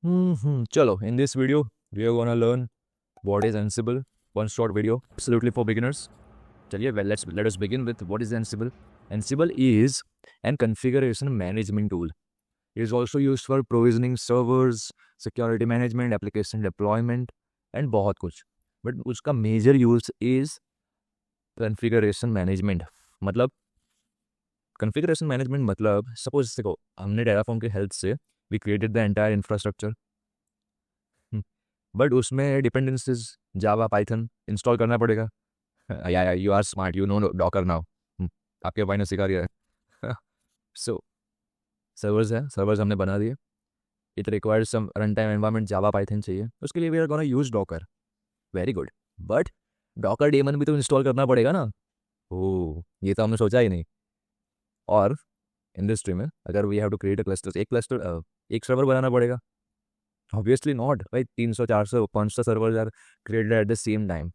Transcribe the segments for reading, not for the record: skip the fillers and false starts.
Chalo, in this video, we are gonna learn what is Ansible. One short video, absolutely for beginners. Chaliye, well, let us begin with what is Ansible. Ansible is an configuration management tool. It is also used for provisioning servers, security management, application deployment, and बहुत कुछ. But उसका major use is configuration management. मतलब configuration management मतलब suppose देखो हमने Terraform की help से we created the entire infrastructure. But उसमें डिपेंडेंसीज जावा पाइथन इंस्टॉल करना पड़ेगा. या you are smart, you know Docker now. आपके भाई ने सिखा दिया है. सो सर्वर्स हमने बना दिए. It requires some run time environment Java Python चाहिए. उसके लिए we are gonna use Docker. Very good. But Docker daemon भी तो इंस्टॉल करना पड़ेगा ना. ओह, ये तो हमने सोचा ही नहीं. और इंडस्ट्री में अगर we have to create a cluster एक सर्वर बनाना पड़ेगा. ऑब्वियसली नॉट भाई. 300 400 500 servers are created at the same time.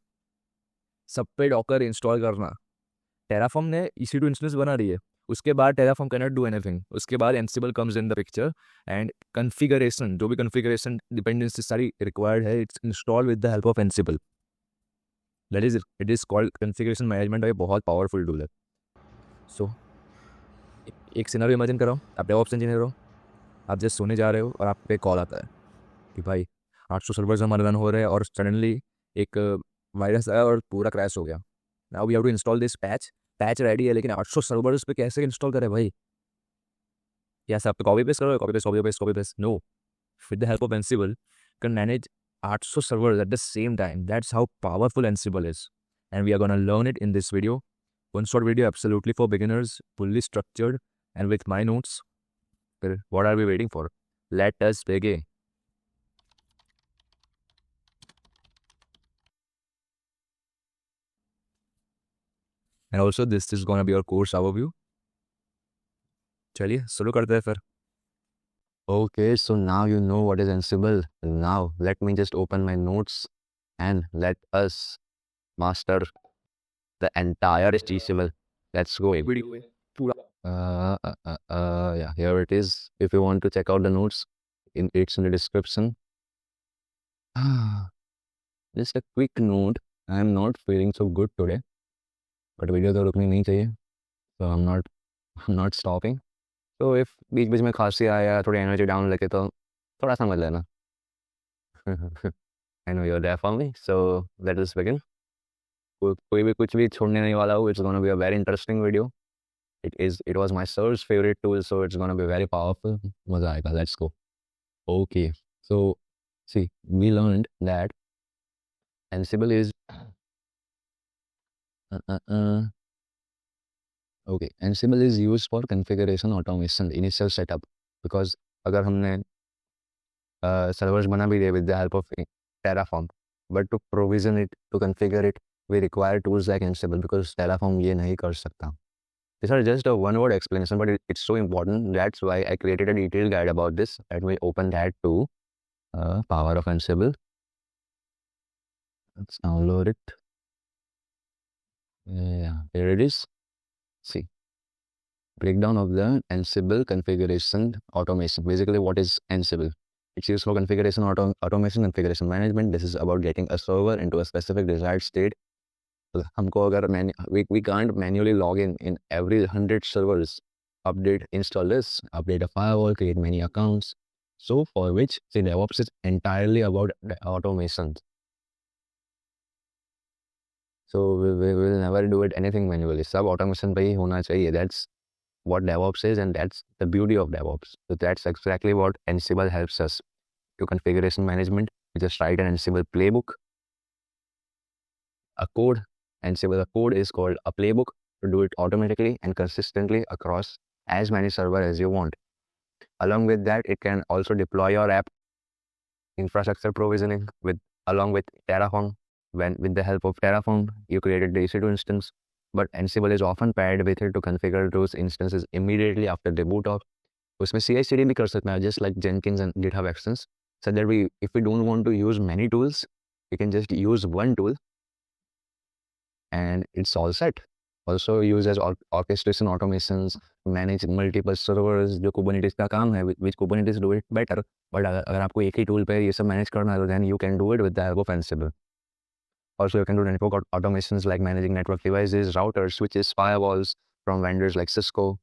सब पे डॉकर इंस्टॉल करना. टेराफॉर्म ने EC2 इंस्टेंस बना रही है. उसके बाद Terraform can not do anything. उसके बाद Ansible comes in the picture and configuration, जो भी कन्फिगरेशन डिपेंडेंसी सारी रिक्वायर्ड है, it's install with the help of Ansible. That is it is called configuration management. और ये बहुत पावरफुल टूल है. सो एक सिनेरियो इमेजिन करो. आप डेवऑप्स इंजीनियर हो. आप जस्ट सोने जा रहे हो और आप पे कॉल आता है कि भाई 800 सर्वर्स हमारे रन हो रहे हैं और सडनली एक वायरस आया और पूरा क्रैश हो गया. Now we have to install this patch ready है, लेकिन 800 सर्वर्स पे कैसे इंस्टॉल करें भाई. या सब पे कॉपी पेस्ट करो, copy paste. No, with the help of Ansible can manage 800 servers at the same time. That's how powerful Ansible is. And we are going to learn it in this video. One short video, absolutely for beginners, fully structured, and with my notes. What are we waiting for? Let us begin. And also this is gonna be your course overview. चलिए शुरू करते हैं फिर. Okay, so now you know what is Ansible. Now let me just open my notes and let us master the entire HTML. Let's go. Video है पूरा. Yeah, here it is. If you want to check out the notes, it's in the description. Just a quick note. I am not feeling so good today, but video तो रुकनी नहीं चाहिए. So I'm not stopping. तो if बीच बीच में खांसी आया, थोड़ी energy down लगे तो थोड़ा समझ लेना. I know you're there for me, so let us begin. कोई भी कुछ भी छोड़ने नहीं वाला हूँ. It's gonna be a very interesting video. It was my sir's favorite tool, so it's gonna be very powerful. मजा आएगा. Let's go. Okay, so see, we learned that Ansible is okay. Ansible is used for configuration automation, initial setup. Because अगर हमने servers बना भी दिए with the help of Terraform, but to provision it, to configure it, we require tools like Ansible because Terraform ये नहीं कर सकता. These are just a one-word explanation, but it's so important. That's why I created a detailed guide about this. Let me open that to Power of Ansible. Let's download it. Yeah, here it is. See, breakdown of the Ansible configuration automation. Basically, what is Ansible? It's used for configuration automation, configuration management. This is about getting a server into a specific desired state. हमको अगर we can't manually log in every 100 servers, update, install this, update a firewall, create many accounts. So for which the DevOps is entirely about automation. So we will never do it anything manually. सब automation पे ही होना चाहिए. That's what DevOps is, and that's the beauty of DevOps. So that's exactly what Ansible helps us to configuration management. We just write an Ansible playbook, a code. Ansible code is called a playbook to do it automatically and consistently across as many servers as you want. Along with that, it can also deploy your app, infrastructure provisioning along with Terraform. With the help of Terraform, you created the EC2 instance, but Ansible is often paired with it to configure those instances immediately after the boot off. उसमें CI/CD भी कर सकते हैं, just like Jenkins and GitHub Actions, so that if we don't want to use many tools, we can just use one tool and it's all set. also used as orchestration automations to manage multiple servers. जो Kubernetes का काम है, which Kubernetes do it better. But अगर आपको एक ही tool पे ये सब manage करना है, then you can do it with the help of Ansible. Also, you can do network automations like managing network devices, routers, switches, firewalls from vendors like Cisco.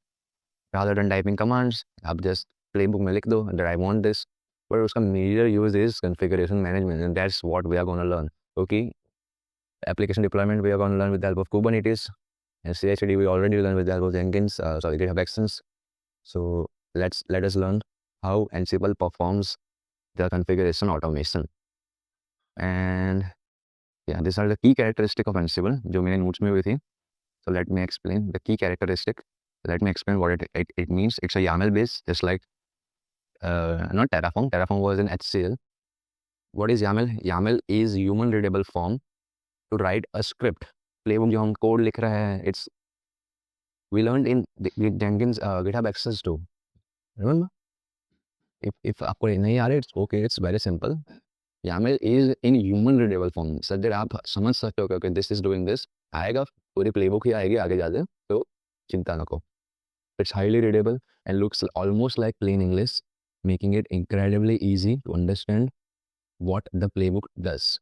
Rather than typing commands, आप just playbook में लिख दो that I want this. But उसका major use is configuration management, and that's what we are going to learn. Okay, application deployment we are going to learn with the help of Kubernetes, and CI/CD we already learned with the help of Jenkins, GitHub Actions. So let us learn how Ansible performs the configuration automation. And yeah, these are the key characteristics of Ansible जो मेरे notes में हुई थी. So let me explain the key characteristic. Let me explain what it means. It's a YAML base, just like not Terraform. Terraform was in HCL. What is YAML? YAML is human readable form to write a script. Playbook जो हम code लिख रहे हैं, it's we learned in Jenkins GitHub Access too. Remember? If आपको नहीं आ रहा, it's okay. It's very simple. YAML is in human readable form, such that आप समझ सकते हो कि this is doing this. आएगा पूरी playbook ही आएगी आगे जाते, तो चिंता न करो. It's highly readable and looks almost like plain English, making it incredibly easy to understand what the playbook does.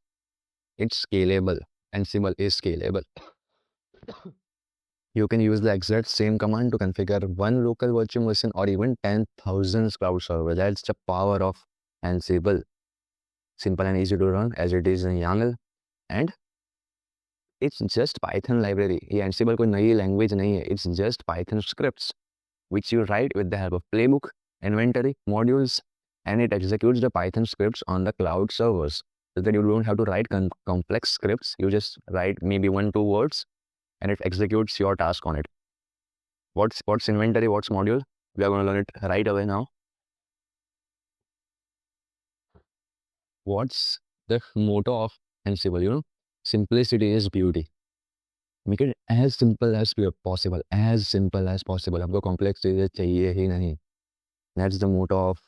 It's scalable. Ansible is scalable. You can use the exact same command to configure one local virtual machine or even 10,000 cloud servers. That's the power of Ansible. Simple and easy to run as it is in YAML. And it's just Python library. ये Ansible कोई नई language नहीं है. It's just Python scripts, which you write with the help of playbook, inventory, modules, and it executes the Python scripts on the cloud servers. So that you don't have to write complex scripts. You just write maybe 1-2 words, and it executes your task on it. What's inventory? What's module? We are going to learn it right away now. What's the motto of Ansible? Simplicity is beauty. Make it as simple as possible. As simple as possible. आपको complex चीजें चाहिए ही नहीं. That's the motto of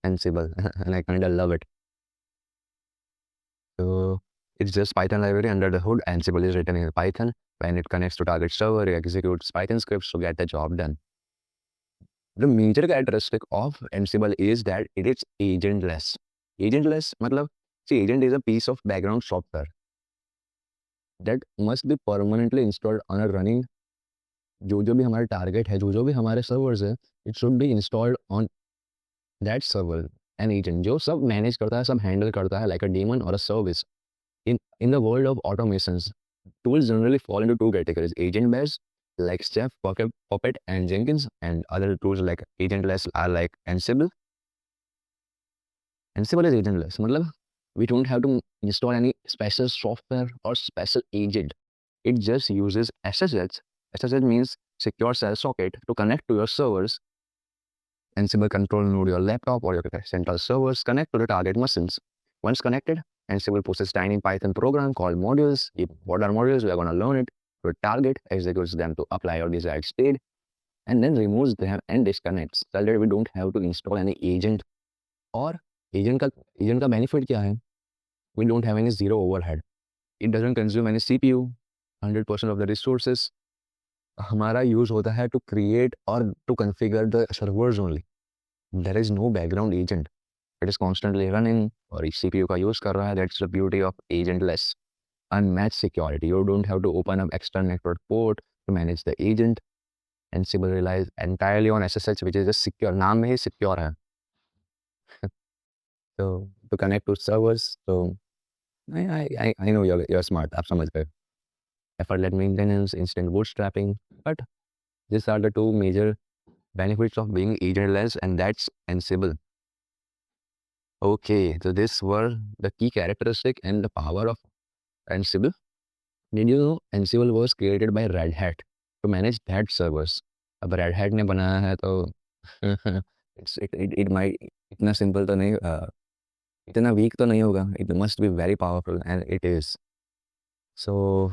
Ansible, and I kind of love it. So it's just Python library under the hood. Ansible is written in Python. When it connects to target server, it executes Python scripts to get the job done. The major characteristic of Ansible is that it is agentless. Agentless मतलब, see, agent is a piece of background software that must be permanently installed on a running. जो भी हमारा target है, जो भी हमारे servers है, it should be installed on that server. An agent जो सब manage करता है, सब handle करता है like a daemon or a service. In the world of automations, tools generally fall into two categories: agent-based, like Chef, Puppet, and Jenkins, and other tools like agentless are like Ansible. Ansible is agentless. मतलब, we don't have to install any special software or special agent. It just uses SSH. SSH means secure shell socket to connect to your servers. Ansible control node your laptop or your central servers connect to the target machines. Once connected, Ansible pushes tiny Python program called modules. What are modules? We are going to learn it. To target, executes them to apply your desired state, and then removes them and disconnects. So that we don't have to install any agent. और agent का benefit क्या है? We don't have any zero overhead. It doesn't consume any CPU, 100% of the resources. हमारा use होता है to create or to configure the servers only. There is no background agent. It is constantly running और CPU का use कर रहा है. That's the beauty of agentless. Unmatched security. You don't have to open up external network port to manage the agent. Ansible relies entirely on SSH, which is just secure. नाम में ही secure है. So to connect to servers, so I know you're smart. आप समझ गए. Effortless maintenance, instant bootstrapping, but these are the two major benefits of being agentless, and that's Ansible. Okay, so these were the key characteristic and the power of Ansible. Did you know Ansible was created by Red Hat to manage that servers? अब Red Hat ने बनाया है तो it might इतना simple तो नहीं, इतना weak तो नहीं होगा. It must be very powerful, and it is. So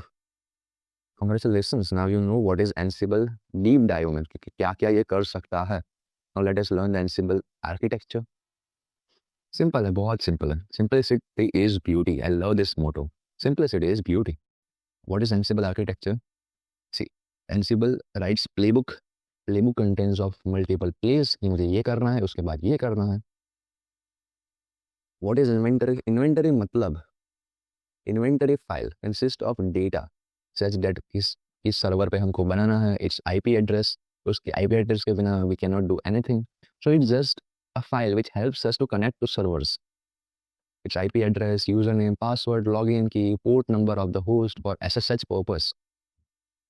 congratulations, now you know what is Ansible. Deep dive में क्या क्या ये कर सकता है. Now let us learn the Ansible architecture. Simple है, बहुत simple है. Simplicity is beauty. I love this motto. Simplicity is beauty. What is Ansible architecture? See, Ansible writes playbook. Playbook contains of multiple plays कि मुझे ये करना है, उसके बाद ये करना है. What is inventory? Inventory मतलब inventory file consists of data such that किस सर्वर पे हमको बनाना है, its IP address. उसके IP address के बिना we cannot do anything. So it's just a file which helps us to connect to servers. Its IP address, username, password, login key, port number of the host for SSH purpose.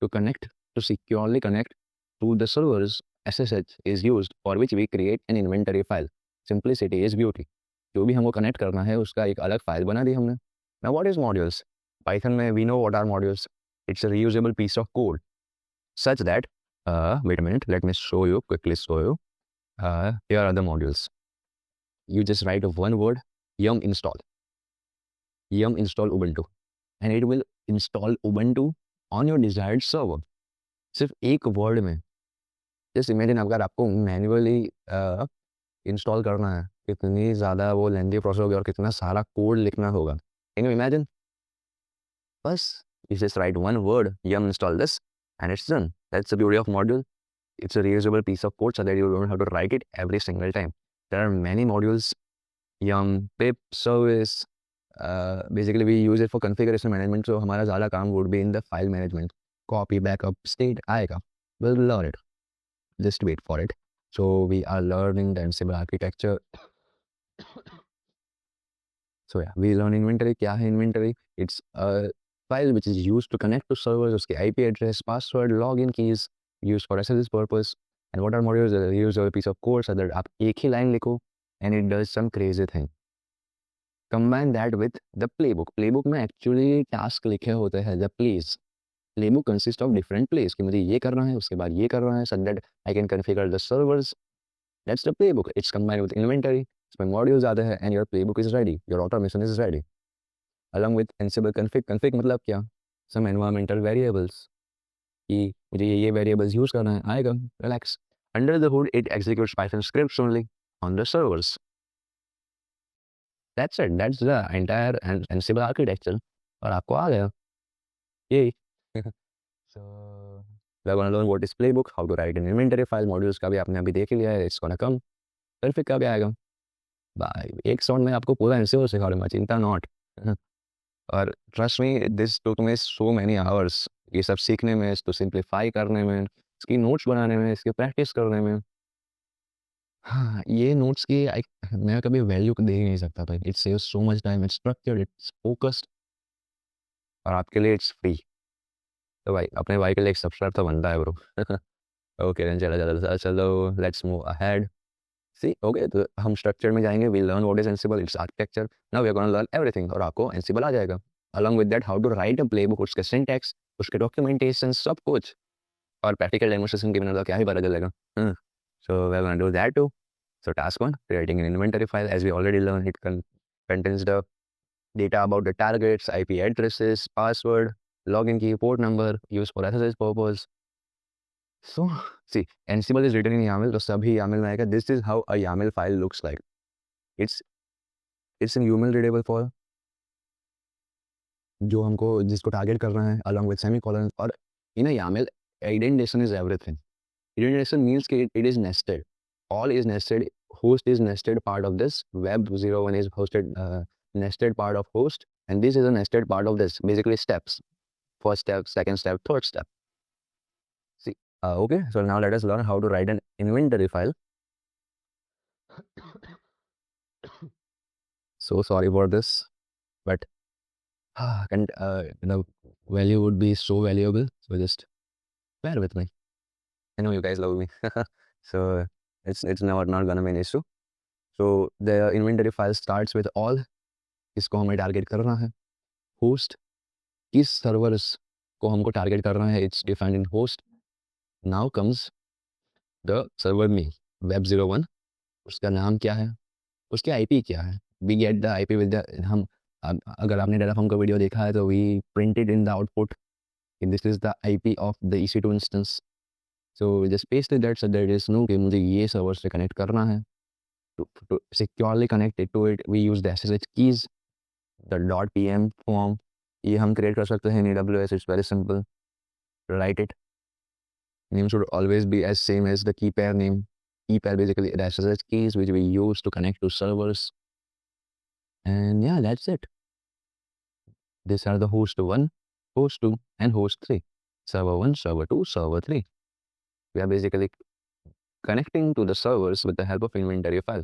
To securely connect to the servers, SSH is used, for which we create an inventory file. Simplicity is beauty. जो भी हमको connect करना है उसका एक अलग file बना दी हमने. Now what is modules? Python में we know what are modules. It's a reusable piece of code such that, wait a minute, let me quickly show you. Here are the modules. You just write one word, yum install Ubuntu, and it will install Ubuntu on your desired server. सिर्फ एक word में. Just imagine अगर आपको manually install करना है, कितनी ज़्यादा वो लेंथी प्रोसेस होगी और कितना सारा कोड लिखना होगा. Can you imagine? बस you just write one word, yum install this, and it's done. That's the beauty of module. It's a reusable piece of code so that you don't have to write it every single time. There are many modules, yum, pip, service. Basically we use it for configuration management, so हमारा ज़्यादा काम would be in the file management. Copy, backup, state आएगा. We'll learn it. Just wait for it. So we are learning the Ansible architecture. So yeah, we learn inventory. क्या है inventory? It's a file which is used to connect to servers. उसके IP address, password, login keys, used for SSH purpose. And what are modules? They use a piece of code so that आप एक ही line लिखो and it does some crazy thing. Combine that with the playbook. Playbook में actually task लिखे होते हैं, the plays. Playbook consists of different plays कि मुझे ये करना है, उसके बाद ये करना है, so that I can configure the servers. That's the playbook. It's combined with inventory. इसमें modules आते हैं and your playbook is ready. Your automation is ready. Along with Ansible config. Config मतलब क्या? Some environmental variables. कि मुझे ये variables use करना है, आएगा. Relax. Under the hood, it executes Python scripts only on the servers. That's it. That's the entire Ansible architecture. और आपको आ गया. Yay. So we're gonna learn what is playbook, how to write an inventory file. Modules का भी आपने अभी देख लिया है. It's gonna come. Perfect का भी आएगा. भाई एक साउंड में आपको पूरा Ansible सिखा दूंगा, चिंता नॉट. और trust me, this took me so many hours. ये सब सीखने में, इसको सिंप्लीफाई करने में, इसकी नोट्स बनाने में, इसकी प्रैक्टिस करने में. हाँ, ये नोट्स की मैं कभी वैल्यू दे ही नहीं सकता भाई. It saves so much time, it's structured, it's focused, और आपके लिए इट्स फ्री. तो भाई अपने भाई के लिए एक सब्सक्राइब तो बनता है ब्रो. ओके देन चलो let's move ahead. See okay, तो हम स्ट्रक्चर में जाएंगे. We learn what is Ansible, its architecture. Now we are gonna learn everything, और आपको Ansible आ जाएगा. Along with that how to write a playbook, उसके सिंटैक्स, उसके डॉक्यूमेंटेशन, सब कुछ. और प्रैक्टिकल डेमोन्स्ट्रेशन के बिना तो क्या ही पता चलेगा. So we are gonna do that too. So task 1, creating an inventory file. As we already learned, it contains the data about the targets, IP addresses, password, login key, port number, used for SSH purpose. So see, Ansible is written in YAML, तो सभी YAML में आएगा. This is how a YAML file looks like. It's an UML readable file जो हमको जिसको target करना है, along with semicolon. और in a YAML, indentation is everything. Indentation means it is nested. All is nested. Host is nested part of this. Web 01 is hosted, nested part of host, and this is a nested part of this. Basically steps. First step, second step, third step. See, okay. So now let us learn how to write an inventory file. So sorry for this, but and the value would be so valuable. So just bear with me. I know you guys love me. So it's not gonna be an issue. So the inventory file starts with all. इसको हमें target करना है. Host, किस servers को हमको target करना है, it's defined in host. Now comes the server name, web 01. उसका नाम क्या है, उसके आईपी क्या है. We get the IP with the, हम अगर आपने Terraform का वीडियो देखा है तो we printed in the output, this is the IP of the EC2 instance. So just paste that so that is no कि मुझे ये सर्वर से कनेक्ट करना है. To securely connect it to it, we use the SSH keys, the .pm form. ये हम create कर सकते हैं in AWS. It's very simple. Write it. name should always be as same as the key pair name. Key pair basically the SSH keys which we use to connect to servers. And yeah, that's it. These are the host 1, host 2, and host 3. Server 1, server 2, server 3. We are basically connecting to the servers with the help of inventory file.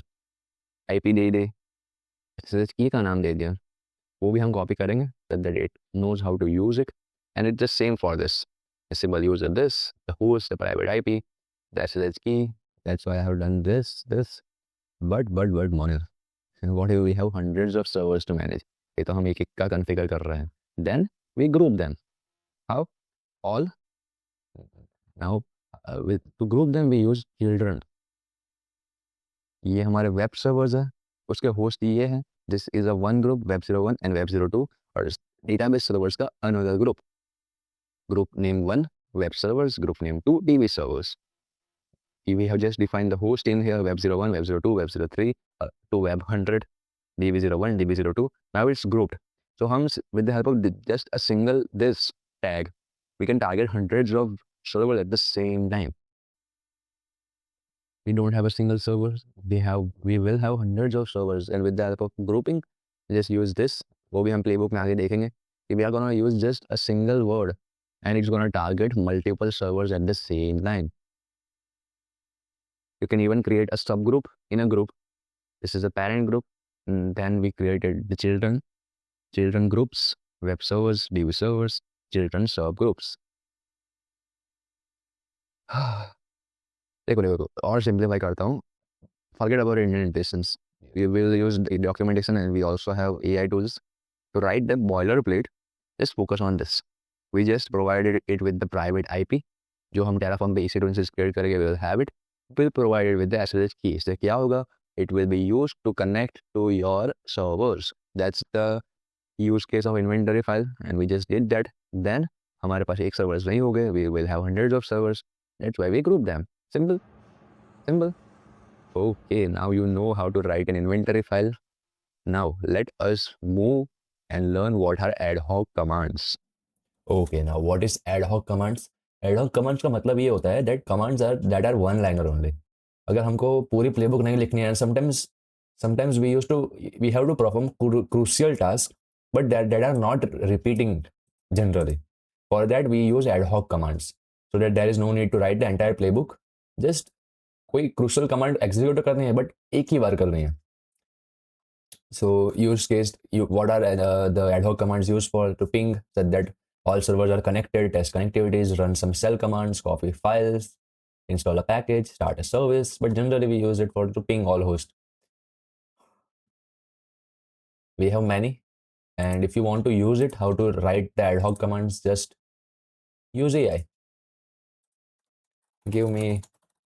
IP they they, SSH key का नाम दे दिया, वो भी हम copy करेंगे so that it knows how to use it. And it's the same for this. A symbol user this, the host, the private IP, the SSH key. That's why I have done this. But Monil. And what if we have hundreds of servers to manage? ये तो हम एक का configure कर रहे हैं. Then we group them. How? All. Now, to group them we use children. ये हमारे web servers है, उसके host ये है. This is a one group, web01 and web02, और database servers का another group. Group name 1, web servers. Group name 2, DB servers. We have just defined the host in here, web01, web02, web03, to web100, db01, db02. Now it's grouped. So with the help of just a single this tag, we can target hundreds of servers at the same time. We don't have a single server. We will have hundreds of servers, and with the help of grouping, just use this. वो भी हम playbook में आगे देखेंगे कि we are gonna use just a single word, and it's gonna target multiple servers at the same time. You can even create a subgroup in a group. This is a parent group. And then we created the children groups, web servers, DB servers, children subgroups. देखो और simplify करता हूँ. Forget about indentations. We will use the documentation, and we also have AI tools to write the boilerplate. Just focus on this. We just provided it with the private IP. जो हम Terraform पे EC2 instance create करेंगे, we will have it. We'll provide it with the SSH key. इससे क्या होगा? It will be used to connect to your servers. That's the use case of inventory file, and we just did that. Then हमारे पास एक servers नहीं हो गए. We will have hundreds of servers. That's why we group them. Simple. Okay, now you know how to write an inventory file. Now let us move and learn what are ad hoc commands. Okay, now what is ad hoc commands? Ad hoc commands का मतलब ये होता है that commands are one liner only. अगर हमको पूरी playbook नहीं लिखनी है, sometimes we have to perform crucial tasks, but that are not repeating generally. For that we use ad hoc commands, so that there is no need to write the entire playbook. Just कोई crucial command execute करनी है, but एक ही बार करनी है. So use case, what are the ad hoc commands used for? To ping that all servers are connected, test connectivities, run some shell commands, copy files, install a package, start a service. But generally we use it to ping all hosts. We have many, and if you want to use it, how to write the ad hoc commands, just use AI. Give me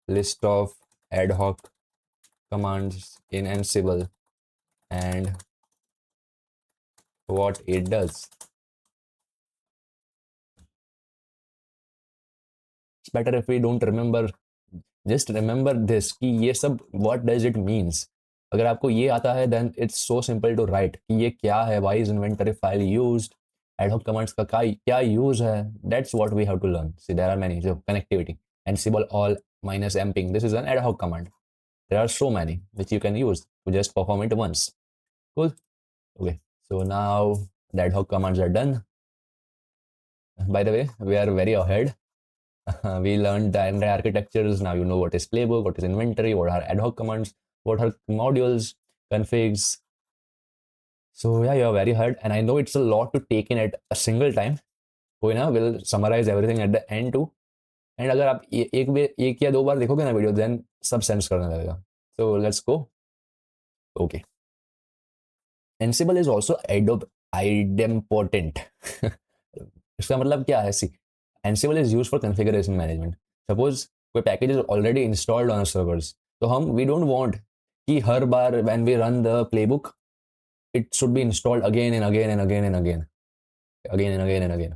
list of ad hoc commands in Ansible and what it does. It's better if we don't remember. Just remember this कि ये सब what does it means. अगर आपको ये आता है then it's so simple to write कि ये क्या है, why is inventory file used, ad hoc commands का क्या use है. That's what we have to learn. See, there are many. So connectivity, Ansible all minus mping. This is an ad hoc command. There are so many which you can use to just perform it once. Cool. Okay. So now the ad hoc commands are done. By the way, we are very ahead. We learned the entire architectures. Now you know what is playbook, what is inventory, what are ad hoc commands, what are modules, configs. So yeah, you are very ahead, and I know it's a lot to take in at a single time. So we'll summarize everything at the end too. And अगर आप एक या दो बार देखोगे ना video, then सब sense करने लगेगा. So let's go. Okay. Ansible is also idempotent. इसका मतलब क्या है? See, Ansible is used for configuration management. Suppose कोई package is already installed on our servers, तो we don't want कि हर बार when we run the playbook, it should be installed again and again and again and again. Again and again and again.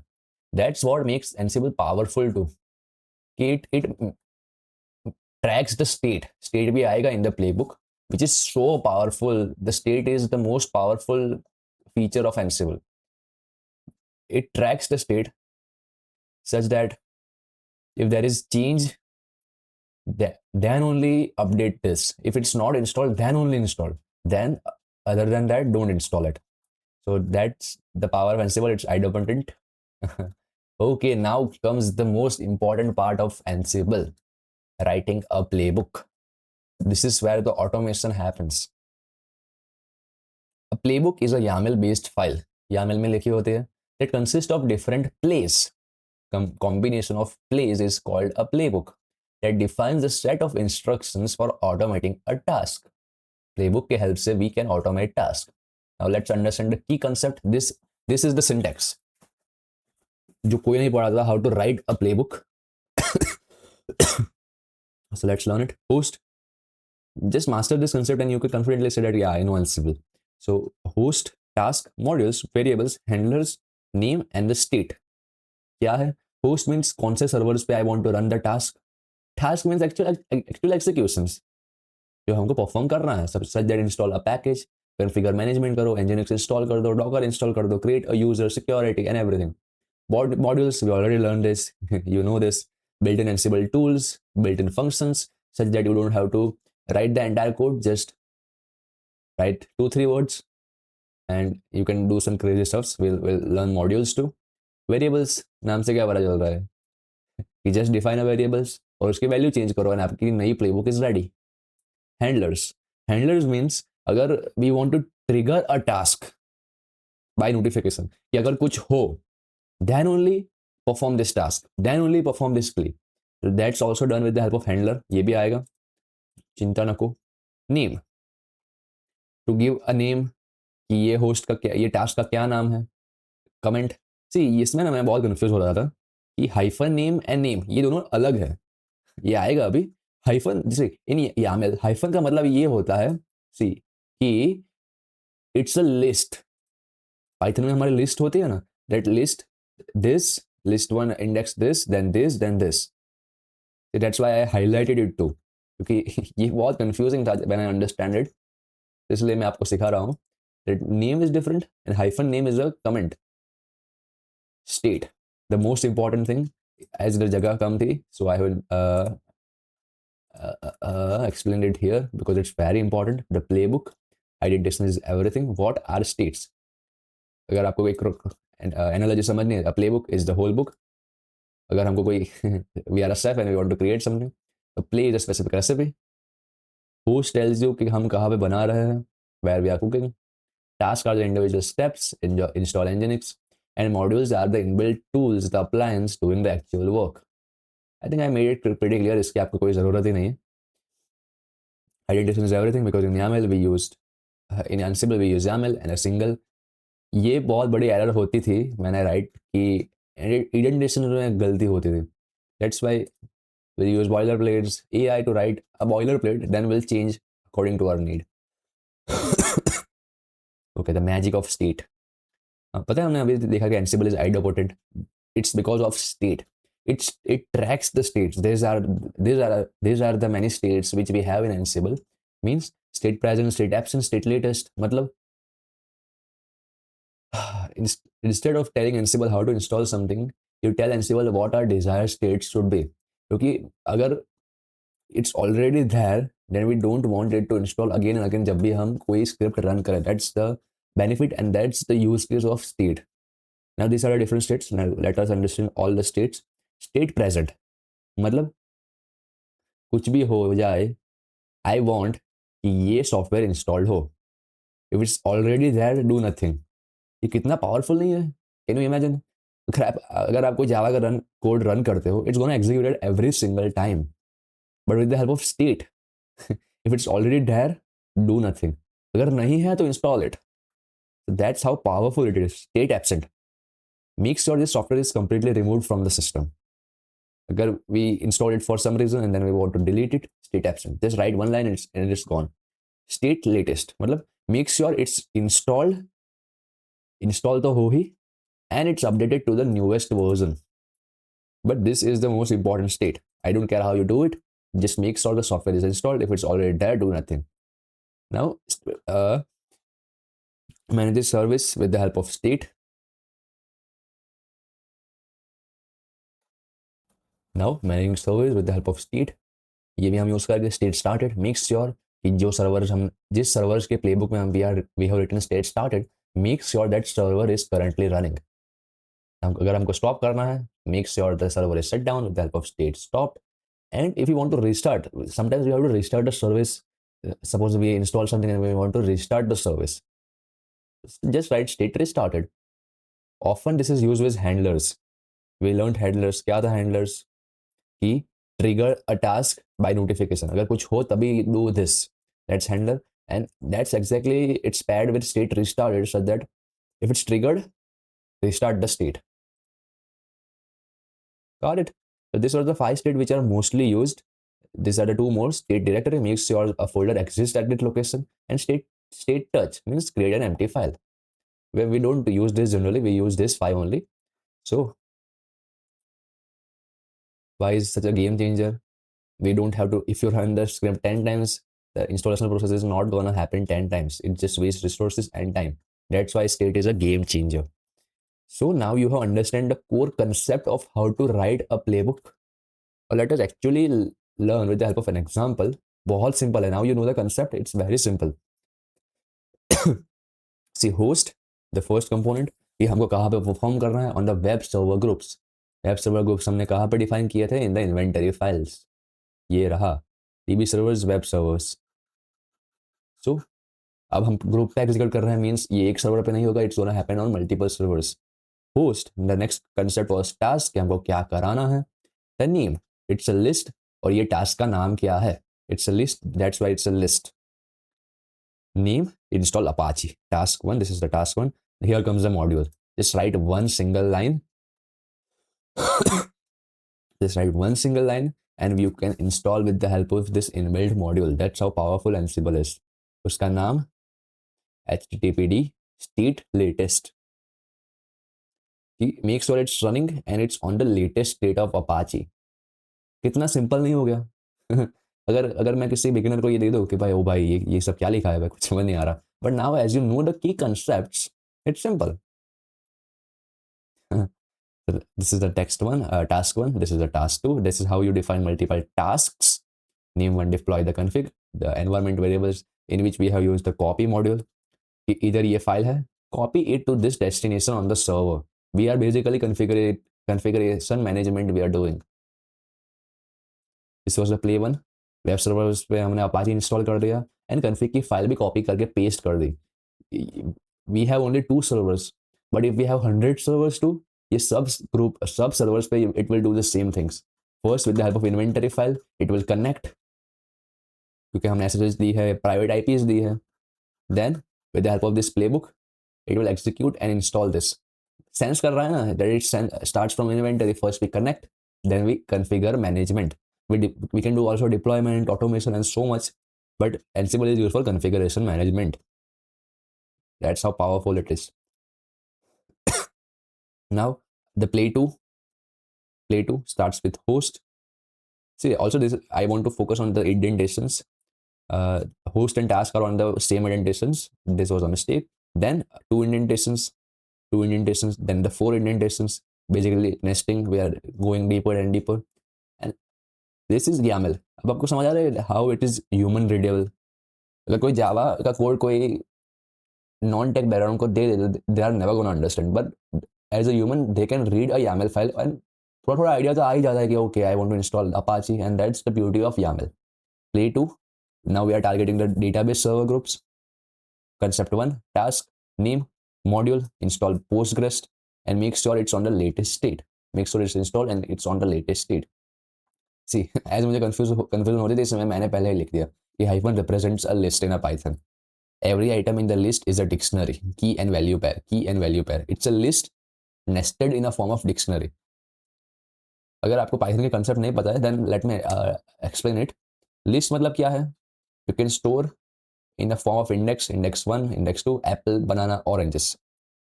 That's what makes Ansible powerful too. It tracks the state. State भी आएगा in the playbook, which is so powerful. The state is the most powerful feature of Ansible. It tracks the state such that if there is change, then only update this. If it's not installed, then only install. Then other than that, don't install it. So that's the power of Ansible. It's idempotent. Okay, now comes the most important part of Ansible, writing a playbook. This is where the automation happens. A playbook is a YAML based file. YAML में लिखी होती है. That consists of different plays. Combination of plays is called a playbook. That defines a set of instructions for automating a task. Playbook के help से we can automate task. Now let's understand the key concept. This is the syntax. जो कोई नहीं पढ़ा था, how to write a playbook. So let's learn it. Host. Just master this concept and you can confidently say that, yeah, I know Ansible. So host, task, modules, variables, handlers, name and the state. क्या है? Host means कौन से servers पे I want to run the task. Task means actual executions जो हमको perform करना है. Such that install a package, configure management करो, Nginx install कर दो, Docker install कर दो, create a user, security and everything. Modules, we already learned this. You know this. Built-in Ansible tools, built-in functions, such that you don't have to write the entire code. Just write 2-3 words, and you can do some crazy stuffs. We'll learn modules too. Variables, नाम से क्या पता चल रहा है? You just define a variables और उसकी value change करो and आपकी नई playbook is ready. Handlers means अगर we want to trigger a task by notification कि अगर कुछ हो, then only perform this task, then only perform this play. So that's also done with the help of handler. ये भी आएगा, चिंता न को. Name, to give a name कि ये होस्ट का क्या, ये टास्क का क्या नाम है. कमेंट. सी इसमें ना मैं बहुत कंफ्यूज हो रहा था कि हाइफन नेम एंड नेम ये दोनों अलग है. ये आएगा अभी. हाइफन जैसे इन यामेल हाइफन का मतलब ये होता है सी कि इट्स अ लिस्ट. पाइथन में हमारी लिस्ट होती है ना, that list this list one index this then this. That's why I highlighted it too, क्योंकि ये बहुत कंफ्यूजिंग था व्हेन आई अंडरस्टैंड इट. इसलिए मैं आपको सिखा रहा हूँ. That name is different and hyphen name is a comment. State, the most important thing, as the जगह कम थी, so I will explain it here because it's very important. The playbook, identification is everything. What are states? अगर आपको कोई analogy समझनी है, a playbook is the whole book. अगर हमको कोई we are a chef and we want to create something, a play is a specific recipe. Host tells you कि हम कहाँ पे बना रहे हैं, where we are cooking. Tasks are the individual steps. Install Nginx. And modules are the inbuilt tools, the appliance doing the actual work. I think I made it pretty clear. इसकी आपको कोई ज़रूरत ही नहीं है. Identification is everything because in YAML we used, in Ansible we use YAML and a single. ये बहुत बड़ी error होती थी when I write कि indentation में गलती होती थी. That's why we use boilerplates, AI to write a boilerplate, then we'll change according to our need. Okay, the magic of state. पता है हमने अभी देखा कि Ansible is idempotent. It's because of state. It tracks the states. These are the many states which we have in Ansible. Means state present, state absent, state latest. मतलब instead of telling Ansible how to install something, you tell Ansible what our desired states should be. क्योंकि अगर it's already there, then we don't want it to install again and again जब भी हम कोई script run करें. That's the benefit and that's the use case of state. Now these are the different states. Now let us understand all the states. State present मतलब कुछ भी हो जाए, I want कि ये सॉफ्टवेयर इंस्टॉल्ड हो. If it's already there, do nothing. ये कितना पावरफुल नहीं है? Can you imagine? अगर आप कोई जावा का कोड रन करते हो, it's gonna execute it every single time. But with the help of state, if it's already there, do nothing. अगर नहीं है तो install it. So that's how powerful it is. State absent. Make sure this software is completely removed from the system. Agar we install it for some reason and then we want to delete it, state absent. Just write one line and it's gone. State latest. मतलब make sure it's installed तो हो ही and it's updated to the newest version. But this is the most important state. I don't care how you do it. Just make sure the software is installed. If it's already there, do nothing. Now, manage this service with the help of state. Now managing service with the help of state, ये भी हम use करेंगे. State started make sure कि जो servers हम जिस servers के playbook में हम we have written state started, make sure that server is currently running. अगर हमको स्टॉप करना है, make sure the server is shut down with the help of state stop. And if you want to restart, sometimes you have to restart the service. Suppose we install something and we want to restart the service. Just write state restarted. Often this is used with handlers. We learned handlers. क्या था handlers? कि trigger a task by notification. अगर कुछ हो तभी do this. That's handler. And that's exactly it's paired with state restarted so that if it's triggered, restart the state. Got it? So these are the 5 states which are mostly used. These are the 2 more. State directory makes sure a folder exists at that location, and state touch means create an empty file. Where we don't use this generally, we use this 5 only. So why is such a game changer? We don't have to, if you run the script 10 times, the installation process is not gonna happen 10 times. It just wastes resources and time. That's why state is a game changer. So now you have understand the core concept of how to write a playbook. Or let us actually learn with the help of an example. बहुत simple है. Now you know the concept. It's very simple. See, host, the first component, ये हमको कहाँ पे perform करना है? On the web server groups. Web server groups हमने कहाँ पे define किए थे? In the inventory files. ये रहा. DB servers, web servers. So, अब हम group का execute कर रहे हैं means ये एक server पे नहीं होगा. It's gonna happen on multiple servers. Host, the next concept was task, कि हमको क्या कराना है? The name, it's a list. और ये task का नाम क्या है? It's a list, that's why it's a list. Name, install Apache. Task 1, this is the task 1. Here comes the module. Just write one single line. Just write one single line and you can install with the help of this inbuilt module. That's how powerful Ansible is. उसका नाम httpd state latest. Make sure it's running and it's on the latest state of Apache. कितना simple नहीं हो गया? अगर मैं किसी beginner को ये दे दूँ कि भाई ओ भाई ये सब क्या लिखा है भाई, कुछ समझ नहीं आ रहा. But now as you know the key concepts, it's simple. This is the text one, task one. This is the task two. This is how you define multiple tasks. Name one, deploy the config, the environment variables in which we have used the copy module. Either ये file है, copy it to this destination on the server. We are basically configuration management we are doing. This was the play one. Web servers पे हमने Apache install कर दिया and config की file भी copy करके paste कर दी. We have only 2 servers, but if we have 100 servers too, ये सब सर्वर्स पे it will do the same things. First with the help of inventory file it will connect, क्योंकि हमने एसएसएच दी है, प्राइवेट आईपीज दी है. Then with the help of this playbook it will execute and install this. Sense कर रहा है ना that it starts from inventory. First we connect, then we configure management. We can do also deployment, automation, and so much, but Ansible is used for configuration management. That's how powerful it is. Now, the play 2 starts with host. See, also this I want to focus on the indentations. Host and task are on the same indentations. This was a mistake. Then two indentations, then the 4 indentations. Basically, nesting, we are going deeper and deeper. This is YAML. अब आपको समझ आ रहा है how it is human readable. अगर कोई जावा का code कोई नॉन टेक बैकग्राउंड को they are never gonna understand, but as a human they can read a YAML file and थोड़ा आइडिया तो आ ही जाता है कि okay I want to install Apache and that's the beauty of YAML. Play 2, now we are targeting the database server groups. Concept 1, task, name, module, install Postgres and make sure it's on the latest state. Make sure it's installed and it's on the latest state. See as मुझे confusion हो रही थी, इसमें मैंने पहले ही लिख दिया कि hyphen represents a list in a Python. Every item in the list is a dictionary, key and value pair. It's a list nested in a form of dictionary. अगर आपको पाइथन के कंसेप्ट नहीं पता है then let me explain it. List मतलब क्या है? You can store in a form of index 1, index 2, apple, banana, oranges.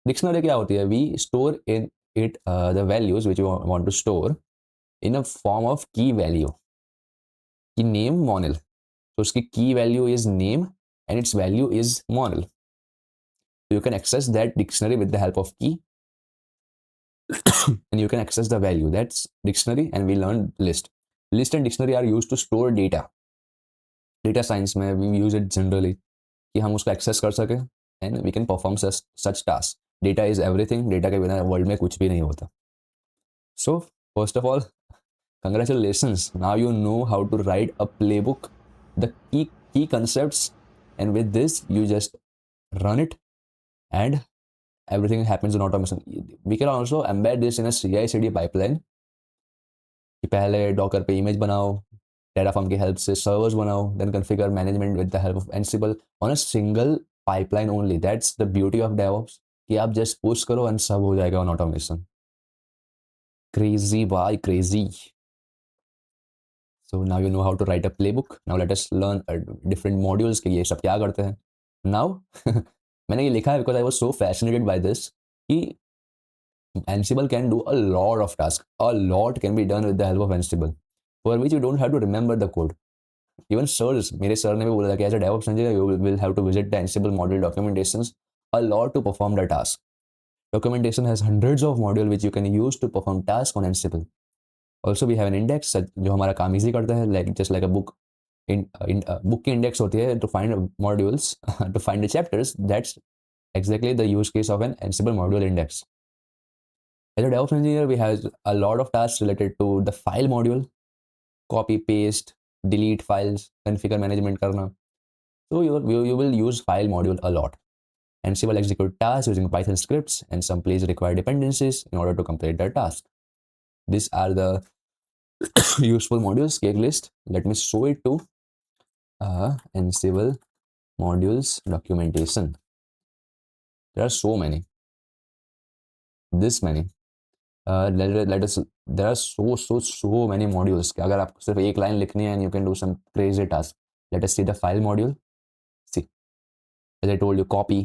Dictionary क्या होती है? We store in it the values which you want to store in a form of key value. की name Monil, so उसकी key value is name and its value is Monil. So you can access that dictionary with the help of key. and you can access the value. That's dictionary, and we learned list. List and dictionary are used to store data. Data science में we use it generally कि हम उसको access कर सकें and we can perform such tasks. Data is everything. Data के बिना world में कुछ भी नहीं होता. So first of all, congratulations. Now you know how to write a playbook, the key concepts, and with this you just run it and everything happens in automation. We can also embed this in a CI/CD pipeline. कि पहले Docker पे image बनाओ, Terraform की help से servers बनाओ, then configure management with the help of Ansible on a single pipeline only. That's the beauty of devops कि आप just push करो एंड सब हो जाएगा ऑन ऑटोमेशन. क्रेजी भाई, crazy. So now you know how to write a playbook. Now let us learn different modules कि ये सब क्या करते हैं. Now मैंने ये लिखा है because I was so fascinated by this कि Ansible can do a lot of tasks. A lot can be done with the help of Ansible, for which you don't have to remember the code. Even sirs, मेरे sir ने भी बोला था कि as a DevOps engineer you will have to visit the Ansible module documentations a lot to perform the task. Documentation has hundreds of modules which you can use to perform tasks on Ansible. Also we have an index जो हमारा काम easy करता है, like just like a book. Book की index होती है to find modules, to find the chapters. That's exactly the use case of an Ansible module index. As a DevOps engineer, we have a lot of tasks related to the file module, copy, paste, delete files, configure management करना. So you will use file module a lot. Ansible execute tasks using Python scripts and some place require dependencies in order to complete the task. These are the useful modules. Cake list. Let me show it to Ansible modules documentation. There are so many. This many. Let us. There are so many modules कि अगर आपको सिर्फ एक line लिखनी है and you can do some crazy task. Let us see the file module. See, as I told you, copy,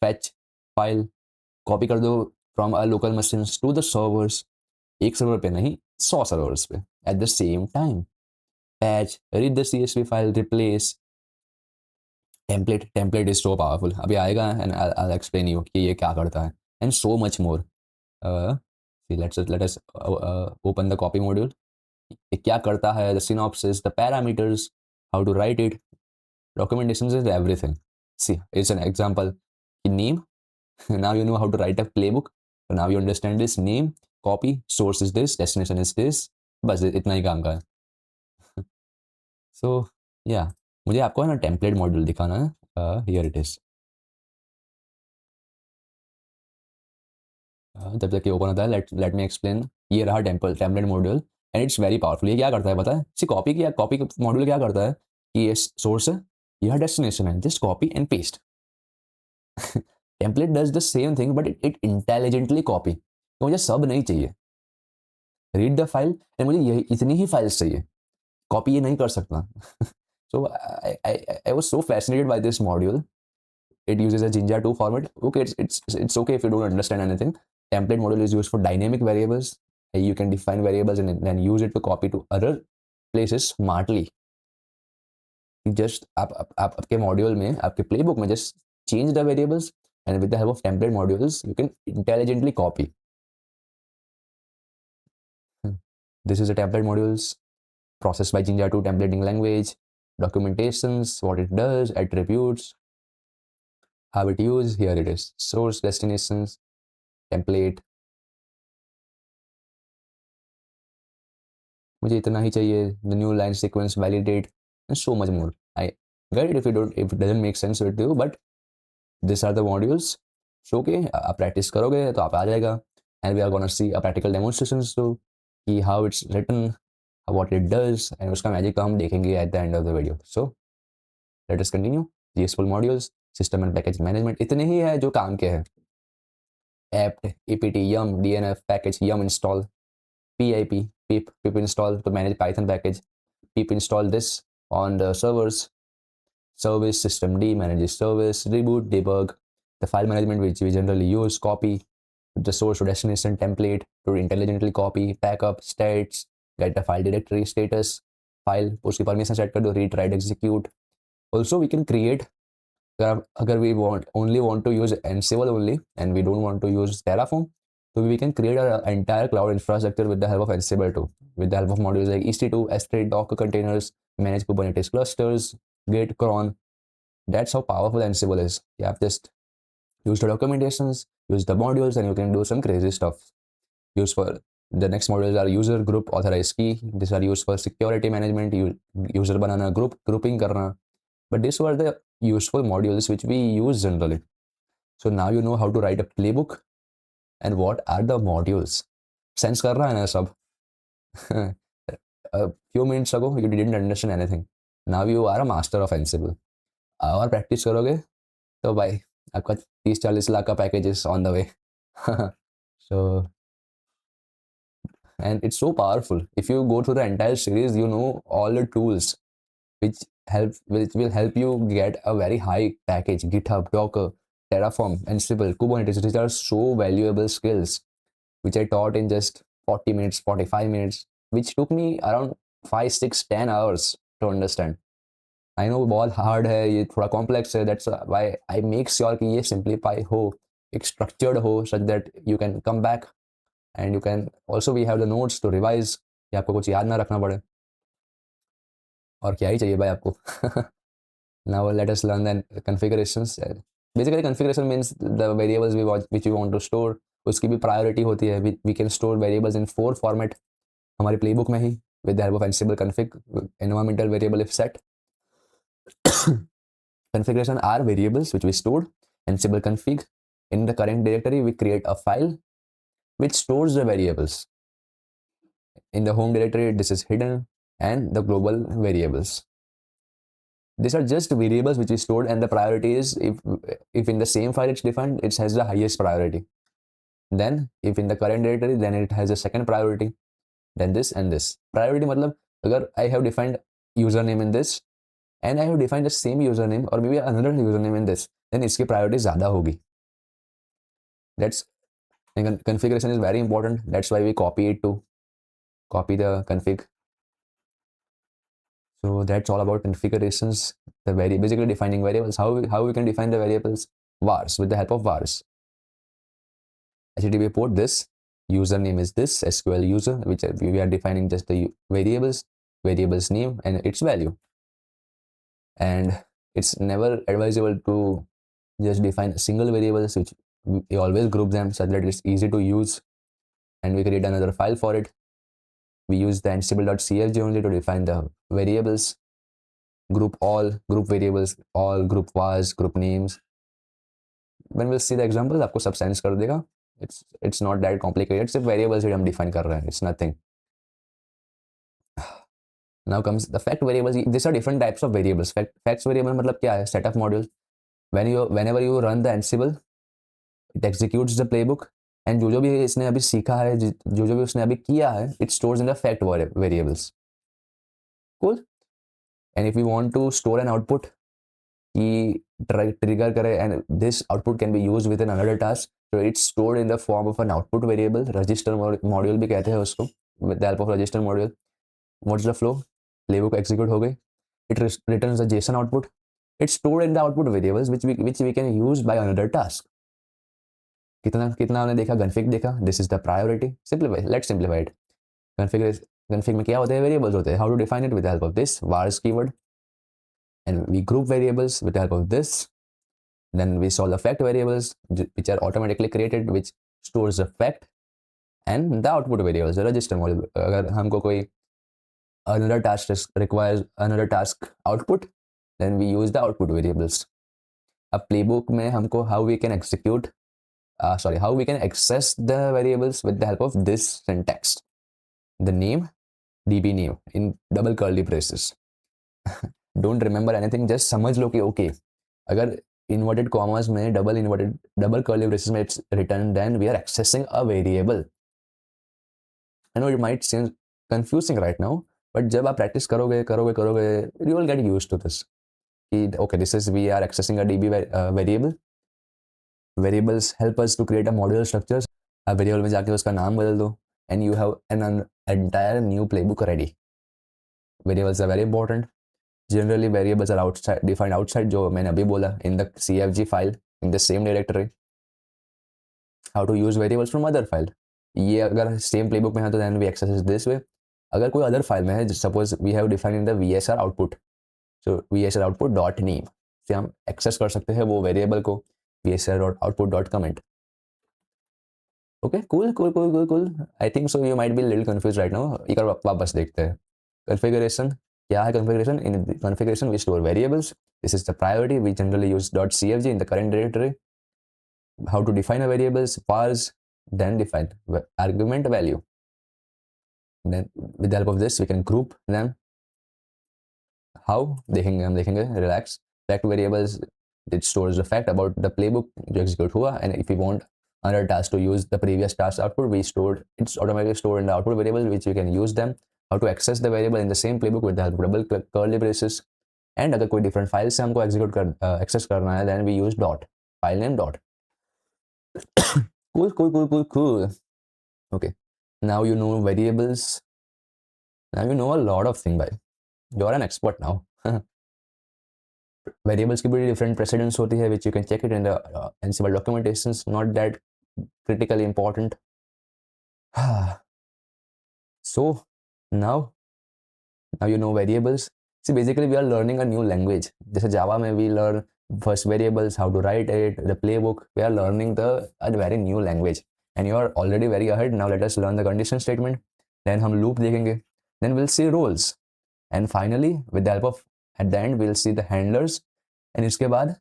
fetch, file, copy कर दो from our local machines to the servers. एक सर्वर पे नहीं, 100 servers पे at the same time. Patch, read the CSV file, replace. Template is so powerful. अभी आएगा and I'll explain you कि ये क्या करता है and so much more. See, let us open the copy module. ये क्या करता है, the synopsis, the parameters, how to write it, documentations is everything. See, it's an example. Name. Now you know how to write a playbook. So now you understand this name, copy, source is this, destination is this. बस इतना ही काम का है. So yeah, मुझे आपको है ना template module दिखाना है. Here it is. जब तक ये ओपन होता है, let me explain. ये रहा template module and it's very powerful. ये क्या करता है पता है? सी कॉपी मॉड्यूल क्या करता है कि ये सोर्स है, यह डेस्टिनेशन है, just copy and paste. Template does the same thing but it intelligently copy. तो मुझे सब नहीं चाहिए. रीड द फाइल एंड मुझे यही इतनी ही फाइल्स चाहिए. कॉपी ये नहीं कर सकता. So I was so fascinated by this module. It uses a Jinja 2 format. Okay, it's okay if you don't understand anything. Template module is used for dynamic variables. You can define variables and then use it to copy to other places smartly. Just आपके module में, आपके playbook में just change the variables and with the help of template modules, you can intelligently copy. This is a template modules processed by Jinja 2 templating language. Documentations, what it does, attributes, how it used. Here it is. Source, destinations, template. मुझे इतना ही चाहिए. The new line sequence, validate, and so much more. I get it if it doesn't make sense with you, but these are the modules. So okay, आप practice करोगे तो आप आ जाएगा. And we are gonna see a practical demonstrations too, कि how it's written, what it does, and उसका magic तो हम देखेंगे at the end of the video. So let us continue. GSFull modules, system and package management, इतने ही है जो काम के हैं. apt, apt, yum, dnf, package, yum install, pip install to manage Python package, pip install this on the servers, service, systemd manages service, reboot, debug, the file management which we generally use, copy, the source to destination template to intelligently copy, backup, stats, get the file directory status, file, उसकी permission set कर दो, read, write, execute. Also we can create, अगर we want to use Ansible only and we don't want to use Terraform, So we can create our entire cloud infrastructure with the help of Ansible too, with the help of modules like EC2, S3, Docker containers, manage Kubernetes clusters, Git, cron. That's how powerful Ansible is. You have just use the documentations, use the modules, and you can do some crazy stuff. Use for the next modules are user group authorized key. These are used for security management, user banana group, grouping karna. But these were the useful modules which we use generally. So now you know how to write a playbook and what are the modules. Sense kar raha hai na sab? A few minutes ago you didn't understand anything. Now you are a master of Ansible. और practice करोगे तो भाई आपका 30-40 लाख का package is on the way. So and it's so powerful. If you go through the entire series, you know all the tools which will help you get a very high package. GitHub, Docker, Terraform, Ansible, Kubernetes. These are so valuable skills which I taught in just 40 minutes, 45 minutes, which took me around 5, 6, 10 hours to understand. I know बहुत hard है, ये थोड़ा complex है. That's why I make sure कि ये simplify हो, एक structured हो, such that you can come back and you can also we have the notes to revise, कि आपको कुछ याद ना रखना पड़े. और क्या ही चाहिए भाई आपको. Now let us learn the configurations. Basically configuration means the variables which we want to store. उसकी भी प्रायोरिटी होती है. We can store variables in 4 format हमारे प्लेबुक में ही, with the help of Ansible config, environmental variable if set. Configuration are variables which we stored. Ansible config, in the current directory we create a file which stores the variables. In the home directory this is hidden, and the global variables. These are just variables which we stored, and the priority is if in the same file it's defined, it has the highest priority. Then if in the current directory, then it has a second priority. Then this and this. Priority matlab agar I have defined username in this and I have defined the same username or maybe another username in this, then iski priority zyada hogi. That's configuration is very important. That's why we copy it to copy the config. So that's all about configurations. Basically defining variables. How we can define the variables? Vars, with the help of vars. HTTP port this, username is this, SQL user, which we are defining just the variables name and its value. And it's never advisable to just define single variables, which we always group them so that it's easy to use, and we create another file for it. We use the ansible.cfg only to define the variables. Group all, group variables, all, group vars, group names. When we'll see the examples, आपको सब sense कर देगा. It's not that complicated. सिर्फ variables हम define कर रहे हैं. It's nothing. Now comes the fact variables. These are different types of variables. Facts variable मतलब क्या है? Set of modules. Whenever you run the Ansible, it executes the playbook, and जो भी इसने अभी सीखा है, जो भी उसने अभी किया है, it stores in the fact variables. Cool. And if we want to store an output, कि trigger करे, and this output can be used within another task, so it's stored in the form of an output variable. Register module भी कहते हैं उसको. With the help of register module, what's the flow? Playbook execute हो गई. It returns a JSON output. It's stored in the output variables which we can use by another task. कितना हमने देखा? config देखा. This is the priority. Let's simplify it. Config में क्या होते हैं? Variables होते हैं. How to define it? With the help of this vars keyword. And we group variables with the help of this. Then we solve the fact variables which are automatically created, which stores the fact, and the output variables, the register module. अगर हमको कोई another task requires another task output, then we use the output variables. अब playbook में हमको how we can access the variables with the help of this syntax. The name, db name in double curly braces. Don't remember anything, just समझ लो कि okay, अगर inverted commas में double curly braces में it's written, then we are accessing a variable. I know it might seem confusing right now, but जब आप practice करोगे, you will get used to this. Okay, we are accessing a db variable. Variables help us to create a modular structures. A variable में जाके उसका नाम बदल दो, and you have an entire new playbook ready. Variables are very important. Generally, variables are defined outside, जो मैंने अभी बोला, in the CFG file, in the same directory. how to use variables from other file. ये अगर same playbook में है तो then we access it this way. अगर कोई other file में है, suppose we have defined in the VSR output, so VSR output dot name से हम access कर सकते हैं वो variable को VSR output dot comment. Okay, cool. I think so you might be a little confused right now. एक बार वापस देखते हैं. Configuration, क्या है configuration? In the configuration we store variables. This is the priority. We generally use .cfg in the current directory. How to define a variables, parse, then define argument value. Then with the help of this we can group them. How? देखेंगे हम देखेंगे. Relax. Fact variables, it stores the fact about the playbook जो execute हुआ, and if we want another task to use the previous task output, we stored, it's automatically stored in the output variable which we can use them. How to access the variable in the same playbook with the help of double curly braces. And अगर कोई different file से हमको access करना है, then we use dot, file name dot. Cool. Okay, now you know variables. Now you know a lot of things, bhai. You're an expert now. Variables की बड़ी different precedents होती है, which you can check it in the Ansible documentations. Not that critically important. So now you know variables. See, basically we are learning a new language. जैसे Java में we learn first variables, how to write it, the playbook. We are learning a very new language, and you are already very ahead. Now let us learn the condition statement. Then हम loop देखेंगे. Then we'll see roles, and finally with the help of at the end we'll see the handlers. And इसके बाद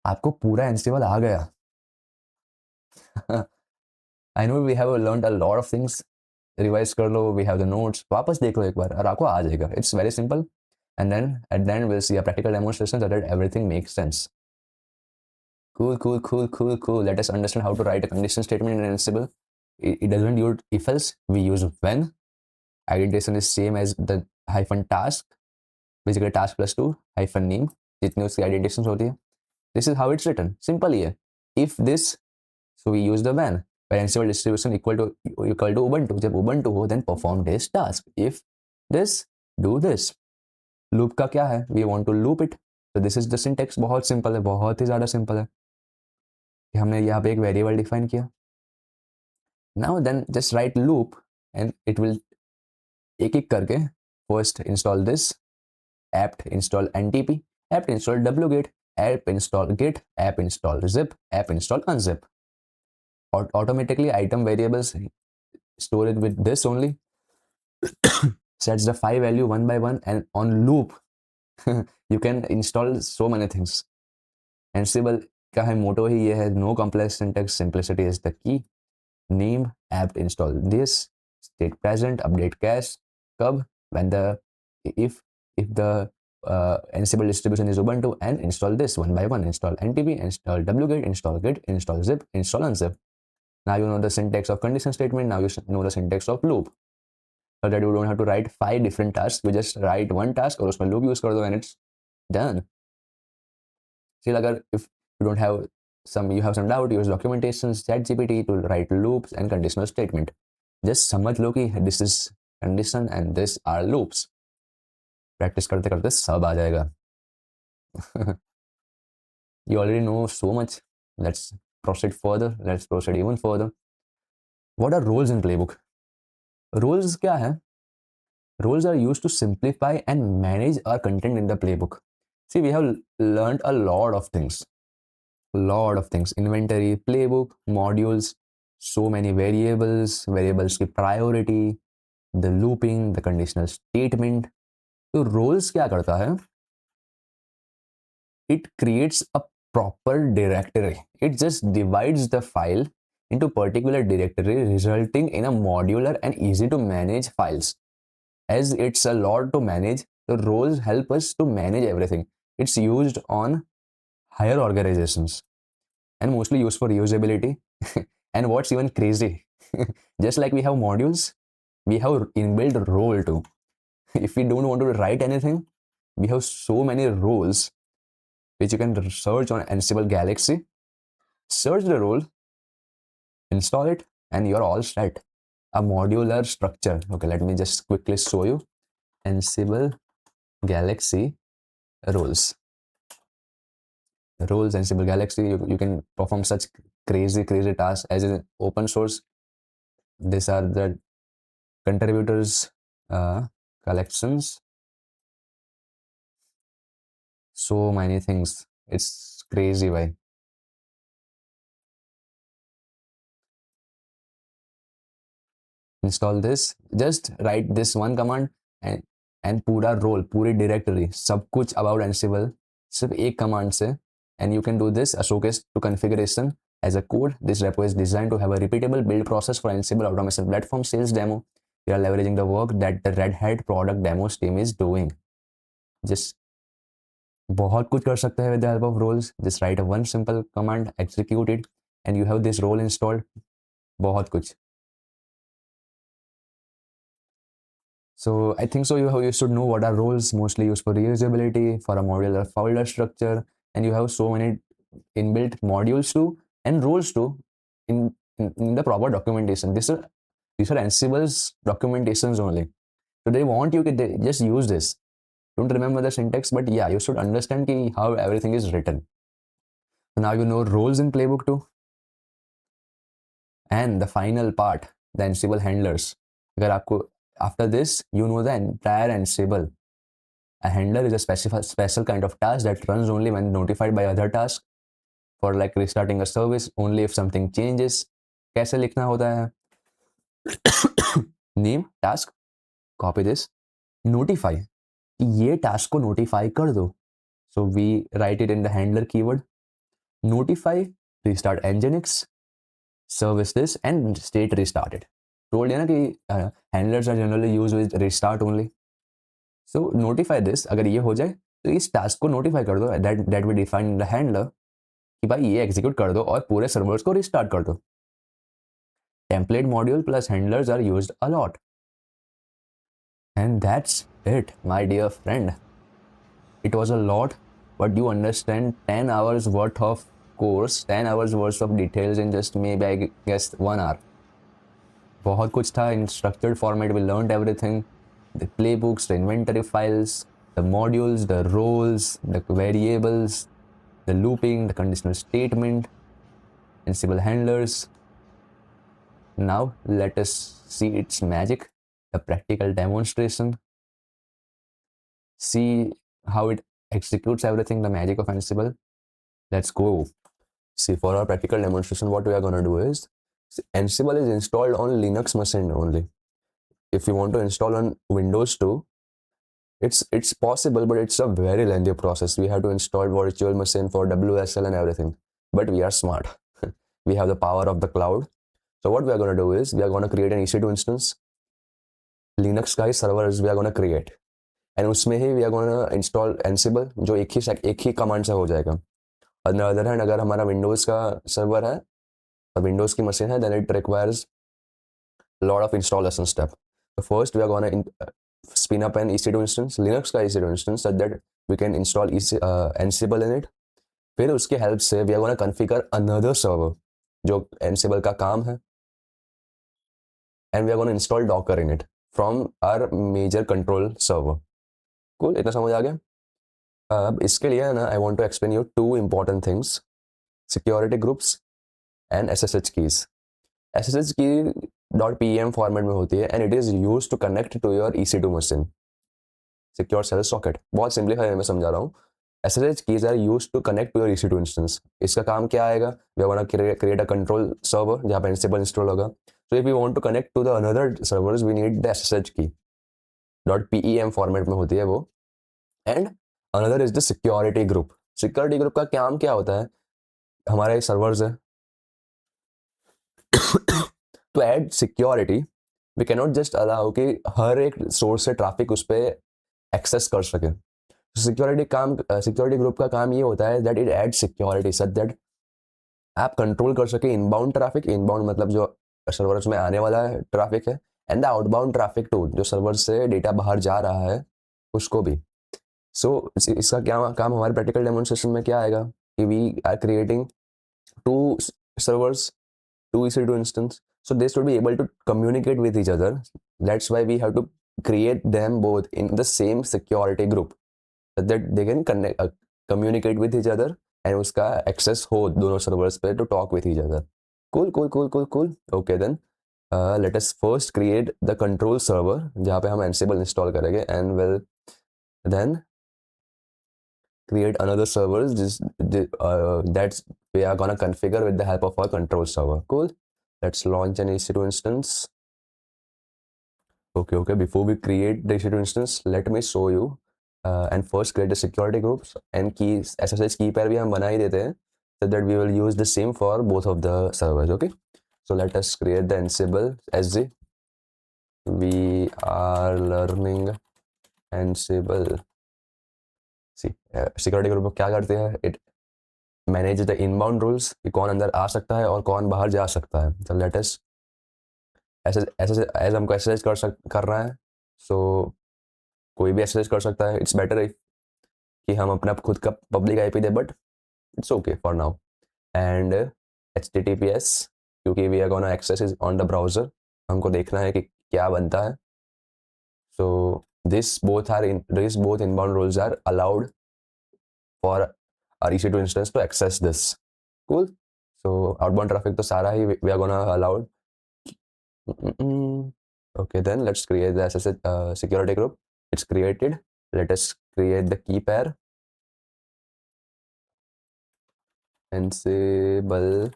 आपको पूरा Ansible आ गया. I know we have learned a lot of things. Revise कर लो, we have the notes. वापस देख लो एक बार और आपको आ जाएगा. It's very simple. And then at the end we'll see a practical demonstration so that everything makes sense. Cool. Let us understand how to write a condition statement in Ansible. It doesn't use if else. We use when. Identification is same as the hyphen task. Basically task plus 2 hyphen name. जितनी उसकी identifications होती है. This is how it's written. Simple है. If this, so we use the when. When Ansible distribution equal to Ubuntu. जब Ubuntu हो, then perform this task. If this, do this. Loop का क्या है? We want to loop it. So this is the syntax. बहुत simple है, बहुत ही ज़्यादा simple है. कि हमने यहाँ पे एक variable define किया. Now then just write loop and it will एक एक करके first install this, apt install ntp, apt install wget, app install git, app install zip, app install unzip. Automatically item variables store it with this only. Sets the file value one by one, and on loop you can install so many things. Ansible का है motto ही ये है, no complex syntax, simplicity is the key. Name, apt install this, state present, update cache, कब, when the if the Ansible distribution is Ubuntu, and install this one by one. Install ntp, install wget, install git, install zip, install unzip. Now you know the syntax of condition statement. Now you know the syntax of loop. So that you don't have to write 5 different tasks. You just write one task और उसमें loop use कर दो and it's done. Still, अगर if you don't have you have some doubt, use documentations, ChatGPT to write loops and conditional statement. Just समझ लो कि this is condition and this are loops. Practice करते करते सब आ जाएगा. You already know so much. Let's proceed further. Let's proceed even further. What are roles in playbook? Roles क्या है? Roles are used to simplify and manage our content in the playbook. See, we have learned a lot of things. Inventory, playbook, modules, so many variables की priority, the looping, the conditional statement. तो roles क्या करता है? It creates a proper directory. It just divides the file into particular directory, resulting in a modular and easy to manage files. As it's a lot to manage, the roles help us to manage everything. It's used on higher organizations and mostly used for usability. And what's even crazy, just like we have modules, we have inbuilt role too. If we don't want to write anything, we have so many roles which you can search on Ansible Galaxy. Search the role, install it, and you're all set. A modular structure. Okay, let me just quickly show you. Ansible Galaxy roles. Ansible Galaxy, you can perform such crazy tasks as in open source. These are the contributors collections. So many things. It's crazy, why. Install this. Just write this one command and पूरा role, पूरी directory, सब कुछ about Ansible सिर्फ एक command से, and you can do this a showcase to configuration as a code. This repo is designed to have a repeatable build process for Ansible automation platform. Sales demo. We are leveraging the work that the Red Hat product demos team is doing. Just बहुत कुछ कर सकते हैं with the help of roles. Just write a one simple command, execute it, and you have this role installed. बहुत कुछ. So I think so you should know what are roles, mostly used for reusability, for a modular folder structure, and you have so many inbuilt modules too and roles too in the proper documentation. These are Ansible's documentations only. So they want you to just use this. Don't remember the syntax, but yeah, you should understand how everything is written. So now you know roles in Playbook too. And the final part, the Ansible handlers. अगर आपको after this, you know the entire Ansible. A handler is a special kind of task that runs only when notified by other tasks. For like restarting a service, only if something changes. कैसे लिखना होता है? Name, task, copy this, notify. ये task को notify कर दो. So we write it in the handler keyword. Notify, restart Nginx, service this, and state restarted. Told you ना कि handlers are generally used with restart only. So notify this. अगर ये हो जाए तो इस task को notify कर दो that we define in the handler कि भाई ये execute कर दो और पूरे servers को restart कर दो. Template module plus handlers are used a lot. And that's it, my dear friend. It was a lot, but you understand 10 hours worth of course, 10 hours worth of details in just maybe I guess 1 hour. बहुत कुछ था in structured format. We learned everything. The playbooks, the inventory files, the modules, the roles, the variables, the looping, the conditional statement, Ansible handlers. Now let us see its magic, the practical demonstration. See how it executes everything, the magic of Ansible. Let's go. See, for our practical demonstration, what we are going to do is, Ansible is installed on Linux machine only. If you want to install on Windows too, it's possible, but it's a very lengthy process. We have to install virtual machine for WSL and everything. But we are smart. We have the power of the cloud. So what we are going to do is, we are going to create an EC2 instance. Linux का ही servers we are going to create. And उसमें ही we are going to install Ansible, जो एक ही command से हो जाएगा. On the other hand, अगर हमारा Windows का server है, Windows की machine है, then it requires a lot of installation step. So first, we are going to spin up an EC2 instance, Linux का EC2 instance, such that we can install Ansible in it. फिर उसके help से we are going to configure another server, जो Ansible का काम है, and we are going to install Docker in it from our major control server. Cool, इतना समझ आ गया? अब इसके लिए ना I want to explain you two important things: security groups and SSH keys. SSH key .pem format में होती है and it is used to connect to your EC2 machine. Secure shell socket. बहुत simplify में समझा रहा हूँ. SSH keys are used to connect to your EC2 instance. इसका काम क्या आएगा? We are going to create a control server जहाँ पे Ansible install होगा. So if we want to connect to the another servers, we need the SSH key. .pem format में होती है वो. And another is the security group. Security group का काम क्या होता है? हमारे servers है. To add security, we cannot just allow कि हर एक source से traffic उस पर access कर सके. Security group का काम ये होता है that it adds security such that आप control कर सके inbound traffic. Inbound मतलब जो servers में आने वाला traffic है, and the outbound traffic too, जो servers से data बाहर जा रहा है उसको भी. So इसका क्या काम हमारे practical demonstration में क्या आएगा कि we are creating two servers, two EC2 instance, so they should be able to communicate with each other. That's why we have to create them both in the same security group so that they can communicate with each other and उसका access हो दोनों servers पे to talk with each other. Cool. Okay then let us first create the control server जहाँ पे हम Ansible install करेंगे and will then create another server that's we are gonna configure with the help of our control server. Cool. Let's launch an EC2 instance. Okay. Before we create the EC2 instance, let me show you and first create the security groups and keys. SSH key pair भी हम बना ही देते हैं so that we will use the same for both of the servers. Okay. So let us create the Ansible SG. We are learning Ansible. See, security group में क्या करते हैं? It manages the inbound rules कि कौन अंदर आ सकता है और कौन बाहर जा सकता है. So let us ऐसे हमको SSH कर रहा है. So कोई भी SSH कर सकता है. It's better कि हम अपना खुद का public IP they, but it's okay for now. And HTTPS क्योंकि we are gonna access is on the browser. हमको देखना है कि क्या बनता है. So these both inbound rules are allowed for our EC2 instance to access this. Cool. So outbound traffic to सारा ही we are gonna allow. Okay, then let's create the SSH security group. It's created. Let us create the key pair. Ansible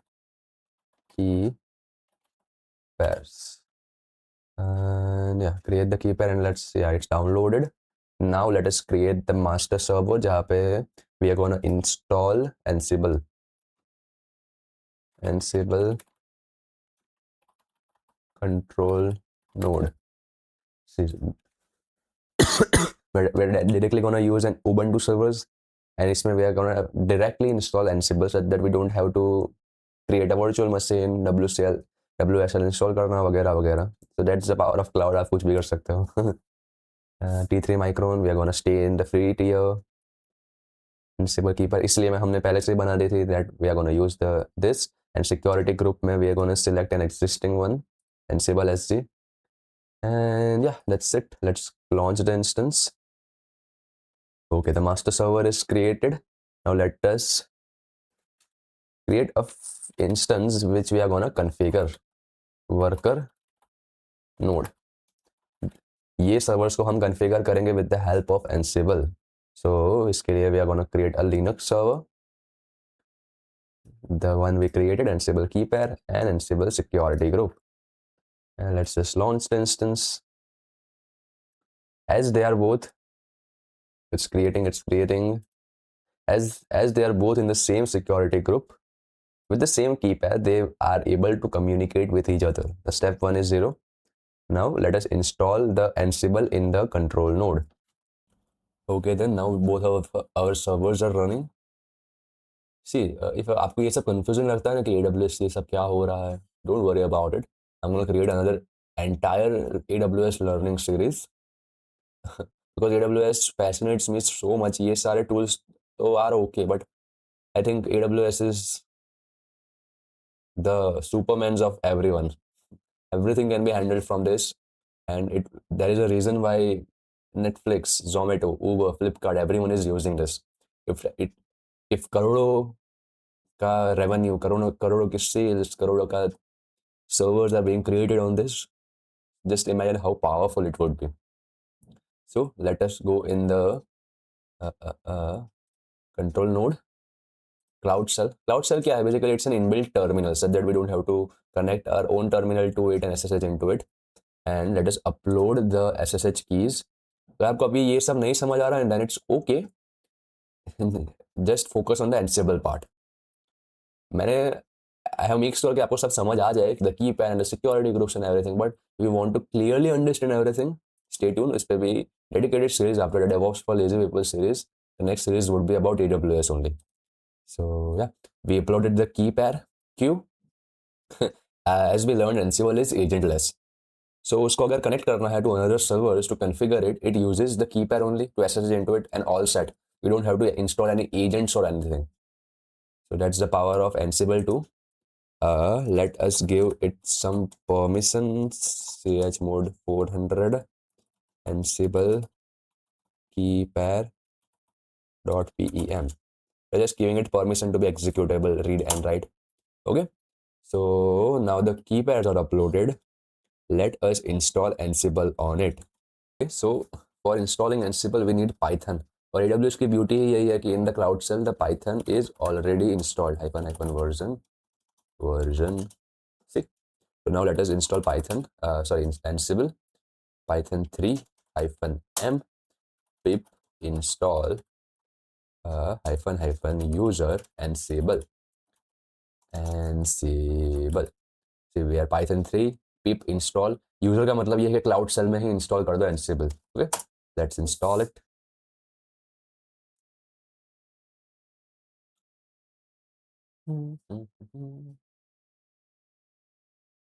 key pairs. And yeah, create the key pair and let's see. Yeah, it's downloaded. Now let us create the master server जहाँ पे we are gonna install Ansible control node. See, we're directly gonna use an Ubuntu servers, and इसमें we are gonna directly install Ansible so that we don't have to create a virtual machine, WCL, WSL install करना वगैरह वगैरह. So that's the power of cloud. आप कुछ भी कर सकते हो. T3 Micron, we are gonna stay in the free tier. Ansible keeper इसलिए हमने पहले से ही बना दी थी that we are gonna use this, and security group में we are gonna select an existing one, Ansible SG, and yeah, that's it. Let's launch the instance. Okay, the master server is created. Now let us create a instance which we are gonna configure. Worker node. ये servers को हम configure करेंगे with the help of Ansible. So इसके लिए we are gonna create a Linux server. The one we created, Ansible key pair and Ansible security group. And let's just launch the instance. As they are both, it's creating. As they are both in the same security group with the same key pair, they are able to communicate with each other. The step 1 is 0. Now let us install the Ansible in the control node. Okay, then now both of our servers are running. See, if आपको ये सब confusion लगता है ना कि AWS ये सब क्या हो रहा है, don't worry about it. I'm going to create another entire AWS learning series because AWS fascinates me so much. ये सारे tools तो are okay, but I think AWS is the supermans of everyone. Everything can be handled from this, and there is a reason why Netflix, Zomato, Uber, Flipkart, everyone is using this. If करोड़ों का revenue, करोड़ों की sales, करोड़ों का servers are being created on this, just imagine how powerful it would be. So let us go in the control node. Cloud Shell क्या है? Basically it's an inbuilt terminal so that we don't have to connect our own terminal to it and SSH into it. And let us upload the SSH keys. तो आपको अभी ये सब नहीं समझ आ रहा है, then it's okay. Just focus on the Ansible part. I have made sure कि आपको सब समझ आ जाए, the key pair and the security groups and everything, but if you want to clearly understand everything, stay tuned. इस पे भी dedicated series after the DevOps for Lazy People series. The next series would be about AWS only. So yeah, we uploaded the key pair queue. As we learned, Ansible is agentless. So उसको अगर connect करना है to another servers to configure it, it uses the key pair only to SSH into it and all set. You don't have to install any agents or anything. So that's the power of Ansible too. Let us give it some permissions. Chmod 400 Ansible key pair .pem. we're just giving it permission to be executable, read and write. Okay, so now the key pairs are uploaded. Let us install Ansible on it. Okay, so for installing Ansible we need Python. और AWS की beauty ही यही है कि in the cloud shell the Python is already installed, version 6. So now let us install Python, Ansible, Python 3 -m pip install user Ansible. So we are Python 3 pip install user का मतलब ये है कि cloud cell में ही install कर दो Ansible. Okay, let's install it.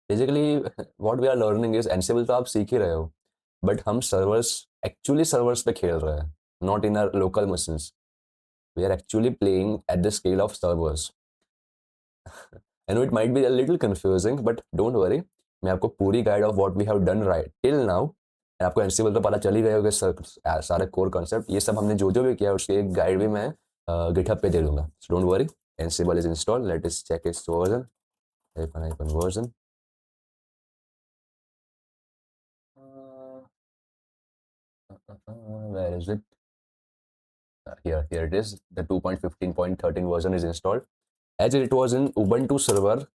Basically what we are learning is Ansible तो आप सीख ही रहे हो, बट हम सर्वर्स पे खेल रहे हैं, not in our local machines. We are actually playing at the scale of servers. I know it might be a little confusing, but don't worry. मैं आपको पूरी guide of what we have done right till now, आपको Ansible तो पता चल ही गए होंगे सारे कोर कॉन्सेप्ट, ये सब हमने जो भी किया उसकी एक गाइड भी मैं GitHub पे दे दूंगा. So don't worry. Ansible is installed. Let us check its version. -version. Where is it? Here it is. The 2.15.13 version is installed. As it was in Ubuntu server,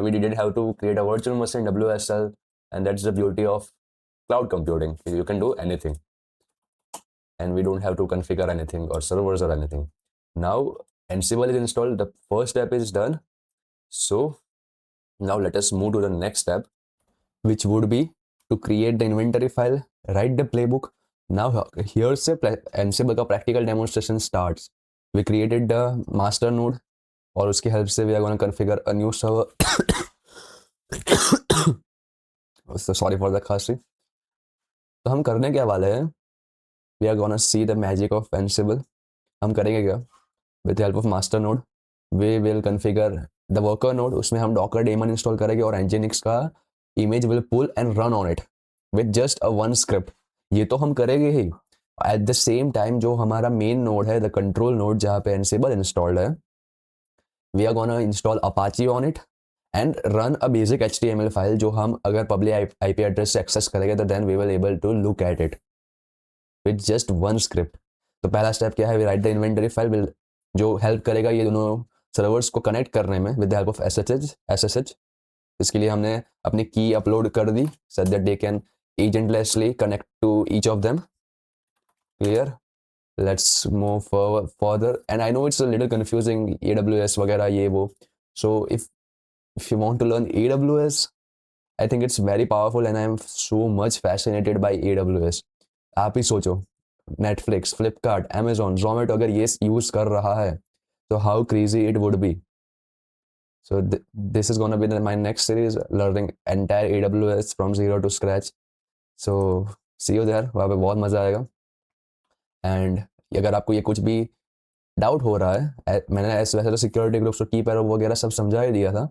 we didn't have to create a virtual machine, WSL, and that's the beauty of cloud computing. You can do anything, and we don't have to configure anything or servers or anything. Now Ansible is installed. The first step is done. So now let us move to the next step, which would be to create the inventory file, write the playbook. Now here's a Ansible का practical demonstration starts. We created the master node और उसकी help से we are going to configure a new server. So sorry for the खांसी. तो हम करने क्या वाले हैं? We are going to see the magic of Ansible. हम करेंगे क्या? With the help of master node, we will configure the worker node. उसमें हम docker daemon install करेंगे और nginx का image will pull and run on it with just a one script. ये तो हम करेंगे ही. At the same time जो हमारा main node है, the control node जहाँ पे Ansible installed है, we are gonna install Apache on it and run a basic HTML file जो हम अगर public IP address से access करेंगे तो then we will able to look at it with just one script. तो पहला step क्या है? We write the inventory file जो help करेगा ये दोनों servers को connect करने में with the help of SSH. इसके लिए हमने अपनी key upload कर दी so that they can agentlessly connect to each of them. Clear? Let's move further. And I know it's a little confusing, AWS वगैरह ये वो. So if you want to learn AWS, I think it's very powerful and I'm so much fascinated by AWS. आप ही सोचो, Netflix, Flipkart, Amazon, Zomato अगर ये use कर रहा है, so how crazy it would be. So this is gonna be my next series, learning entire AWS from zero to scratch. So see you there. वहाँ पे बहुत मजा आएगा. एंड अगर आपको ये कुछ भी डाउट हो रहा है, मैंने वैसे तो सिक्योरिटी ग्रुप्स और की पैर वगैरह सब समझा ही दिया था.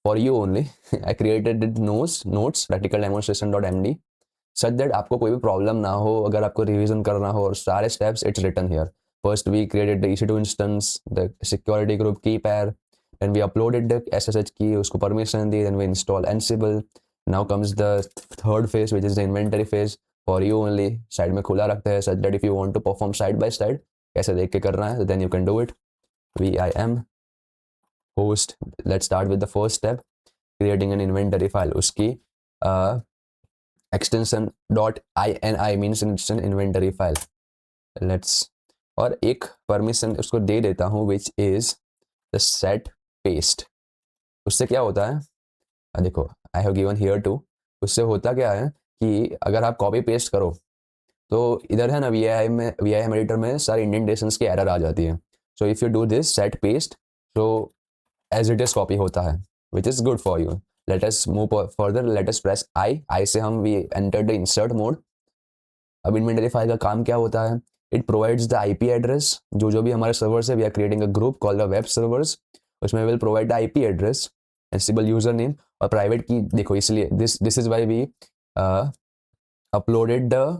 For you only I created notes practical demonstration such that आपको कोई भी प्रॉब्लम ना हो अगर आपको रिवीजन करना हो, और सारे steps it's written here. First we created the EC2 instance, the security group key pair, then we uploaded the SSH key, उसको परमिशन दी, then we install Ansible. Now comes the third phase which is the inventory phase. For you only side में खुला रखते हैं such that if you want to perform side by side कैसे देख के करना है, then you can do it. VIM host. Let's start with the first step, creating an inventory file. उसकी extension .ini means instant inventory file. Let's और एक permission उसको दे देता हूँ which is the set paste. उससे क्या होता है, देखो I have given here too. उससे होता क्या है कि अगर आप कॉपी पेस्ट करो तो इधर है ना VIM एडिटर में सारे इंडेंटेशंस की एरर आ जाती है. So if you do this set paste तो एज इट इज कॉपी होता है, which is good for you. Let us move further. Let us press I से हम we enter the insert mode. अब इन्वेंटरी फाइल का काम क्या होता है? It provides the IP address. जो भी हमारे सर्वर्स है, we are creating a group called the web servers. उसमें will provide the IP address, Ansible user name और प्राइवेट की. देखो इसलिए this is why we uploaded the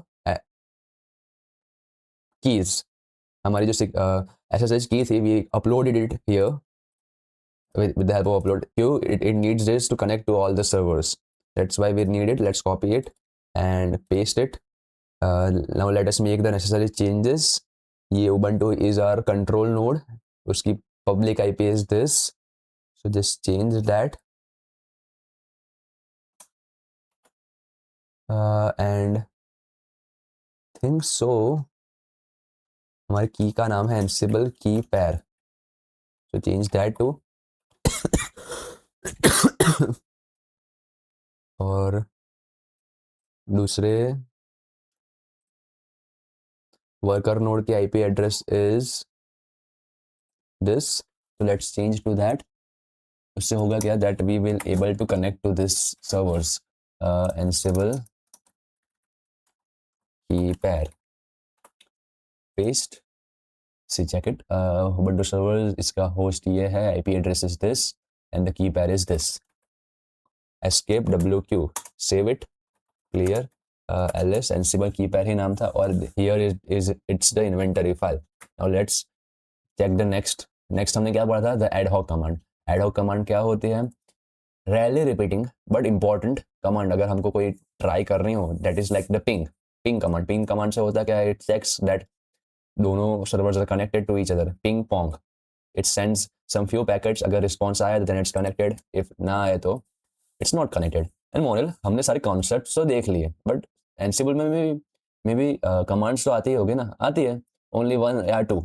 keys. हमारी जो SSH key थी, we uploaded it here with the help of upload queue. It needs this to connect to all the servers. That's why we need it. Let's copy it and paste it. Now let us make the necessary changes. ये Ubuntu is our control node. उसकी public IP is this. So just change that. And think so. हमारे की का नाम है Ansible key pair. So change that to. और दूसरे worker node की IP address is this. So let's change to that. उससे होगा क्या, that we will able to connect to this servers. Ansible key pair. Paste. See, check it. Ubuntu servers, इसका host ये है, IP address is this, and the key pair is this. Escape WQ. Save it. Clear. ls Ansible key pair ही नाम था, और here is it's the inventory file. Now let's check the next. Next हमने क्या पढ़ा था? The ad hoc command. Ad hoc command क्या होती है? Rarely repeating but important command. अगर हमको कोई try कर रही हो, that is like the ping command. Ping command से होता क्या है? It checks that दोनों servers are connected to each other. Ping pong. It sends some few packets. अगर response आया then it's connected. If ना आए तो it's not connected. And moral, हमने सारे concepts तो देख लिए, but Ansible में भी commands तो आती ही होगी ना? आती है. Only one या two.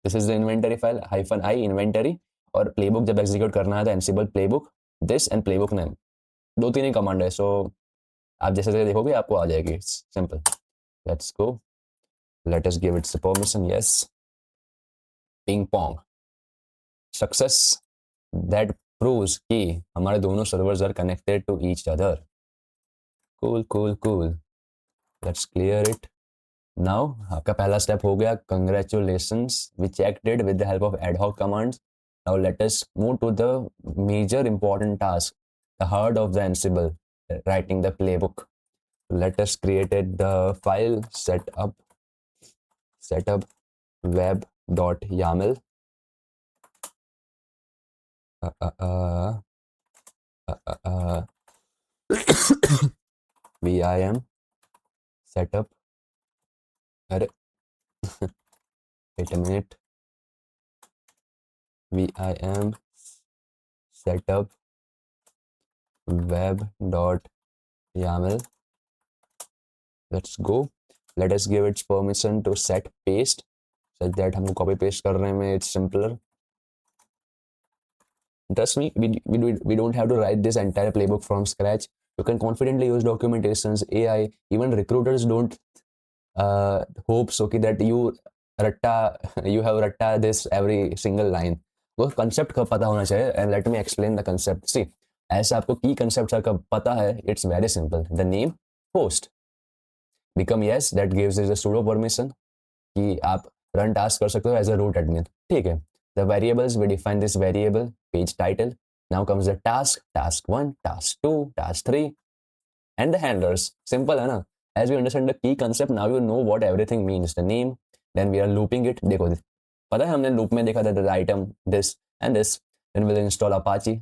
This is the inventory file -i inventory, और playbook जब execute करना है तो Ansible playbook this and playbook name. दो तीन ही command है, so आप जैसे जैसे देखोगे आपको आ जाएगी. It's simple. Let's go. Let us give it the permission. Yes. Ping pong. Success. That proves कि हमारे दोनों servers are connected to each other. Cool. Let's clear it. Now आपका पहला step हो गया. Congratulations. We checked it with the help of ad hoc commands. Now let us move to the major important task, the heart of the Ansible, writing the playbook. Let us create the file setup web.yaml. vim setup. अरे wait a minute. vim setup web.yaml. Let's go. Let us give its permission to set paste, such that हमको copy paste करने में it's simpler. Trust me, we don't have to write this entire playbook from scratch. You can confidently use documentations, AI, even recruiters don't hope so that you have ratta this every single line. वो concept का पता होना चाहिए, and let me explain the concept. See, ऐसा आपको key concept का पता है, it's very simple. The name host become yes, that gives you the sudo permission कि आप run task कर सकते हो as a root admin. ठीक है. The variables, we define this variable, page title. Now comes the task 1, task 2, task 3, and the handlers. Simple है ना? As we understand the key concept, now you know what everything means. The name, then we are looping it. देखो पता है हमने loop में देखा था the item, this and this. Then we'll install Apache.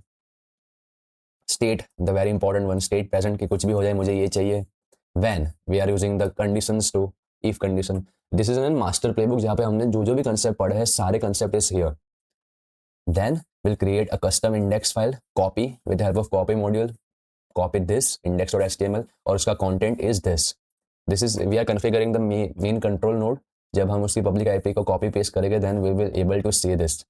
State, the very important one, state present कि कुछ भी हो जाए मुझे ये चाहिए. When we are using the conditions to if condition. This is a master playbook जहाँ पे हमने जो भी concept पढ़े हैं सारे concept is here. Then we'll create a custom index file, copy with the help of copy module. Copy this index.html और उसका content is this. This is we are configuring the main control node. जब हम उसकी public IP को copy paste करेंगे, then we will able to see this.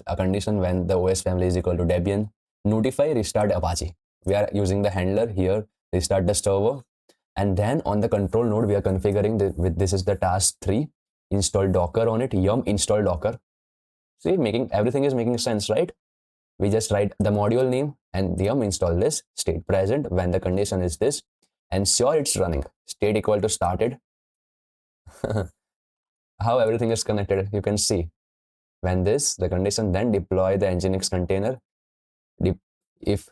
A condition when the OS family is equal to Debian. Notify restart Apache. We are using the handler here. Restart the server, and then on the control node we are configuring this is the task 3. Install Docker on it. Yum install Docker. See, everything is making sense, right? We just write the module name and yum install this, state present when the condition is this, and sure it's running. State equal to started. How everything is connected, you can see. When this, the condition, then deploy the Nginx container. If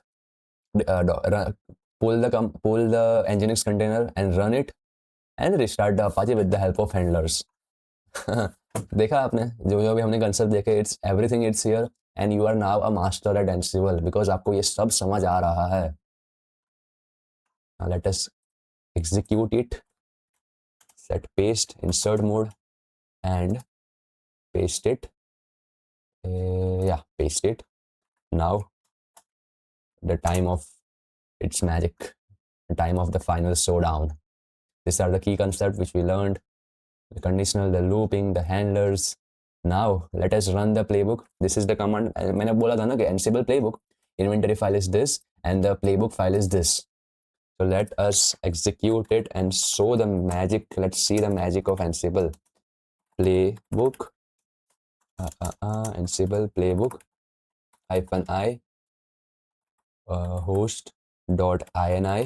pull the Nginx container and run it, and restart the Apache with the help of handlers. देखा आपने जो जो भी हमने concept देखे, it's everything it's here and you are now a master at Ansible because आपको ये सब समझ आ रहा है. Let us execute it, set paste, insert mode, and paste it. Yeah, paste it. Now the time of its magic, the time of the final showdown. These are the key concepts which we learned: the conditional, the looping, the handlers. Now let us run the playbook. This is the command. मैंने बोला था ना कि Ansible playbook inventory file is this and the playbook file is this. So let us execute it and show the magic. Let's see the magic of Ansible playbook. Ansible playbook -i host.ini.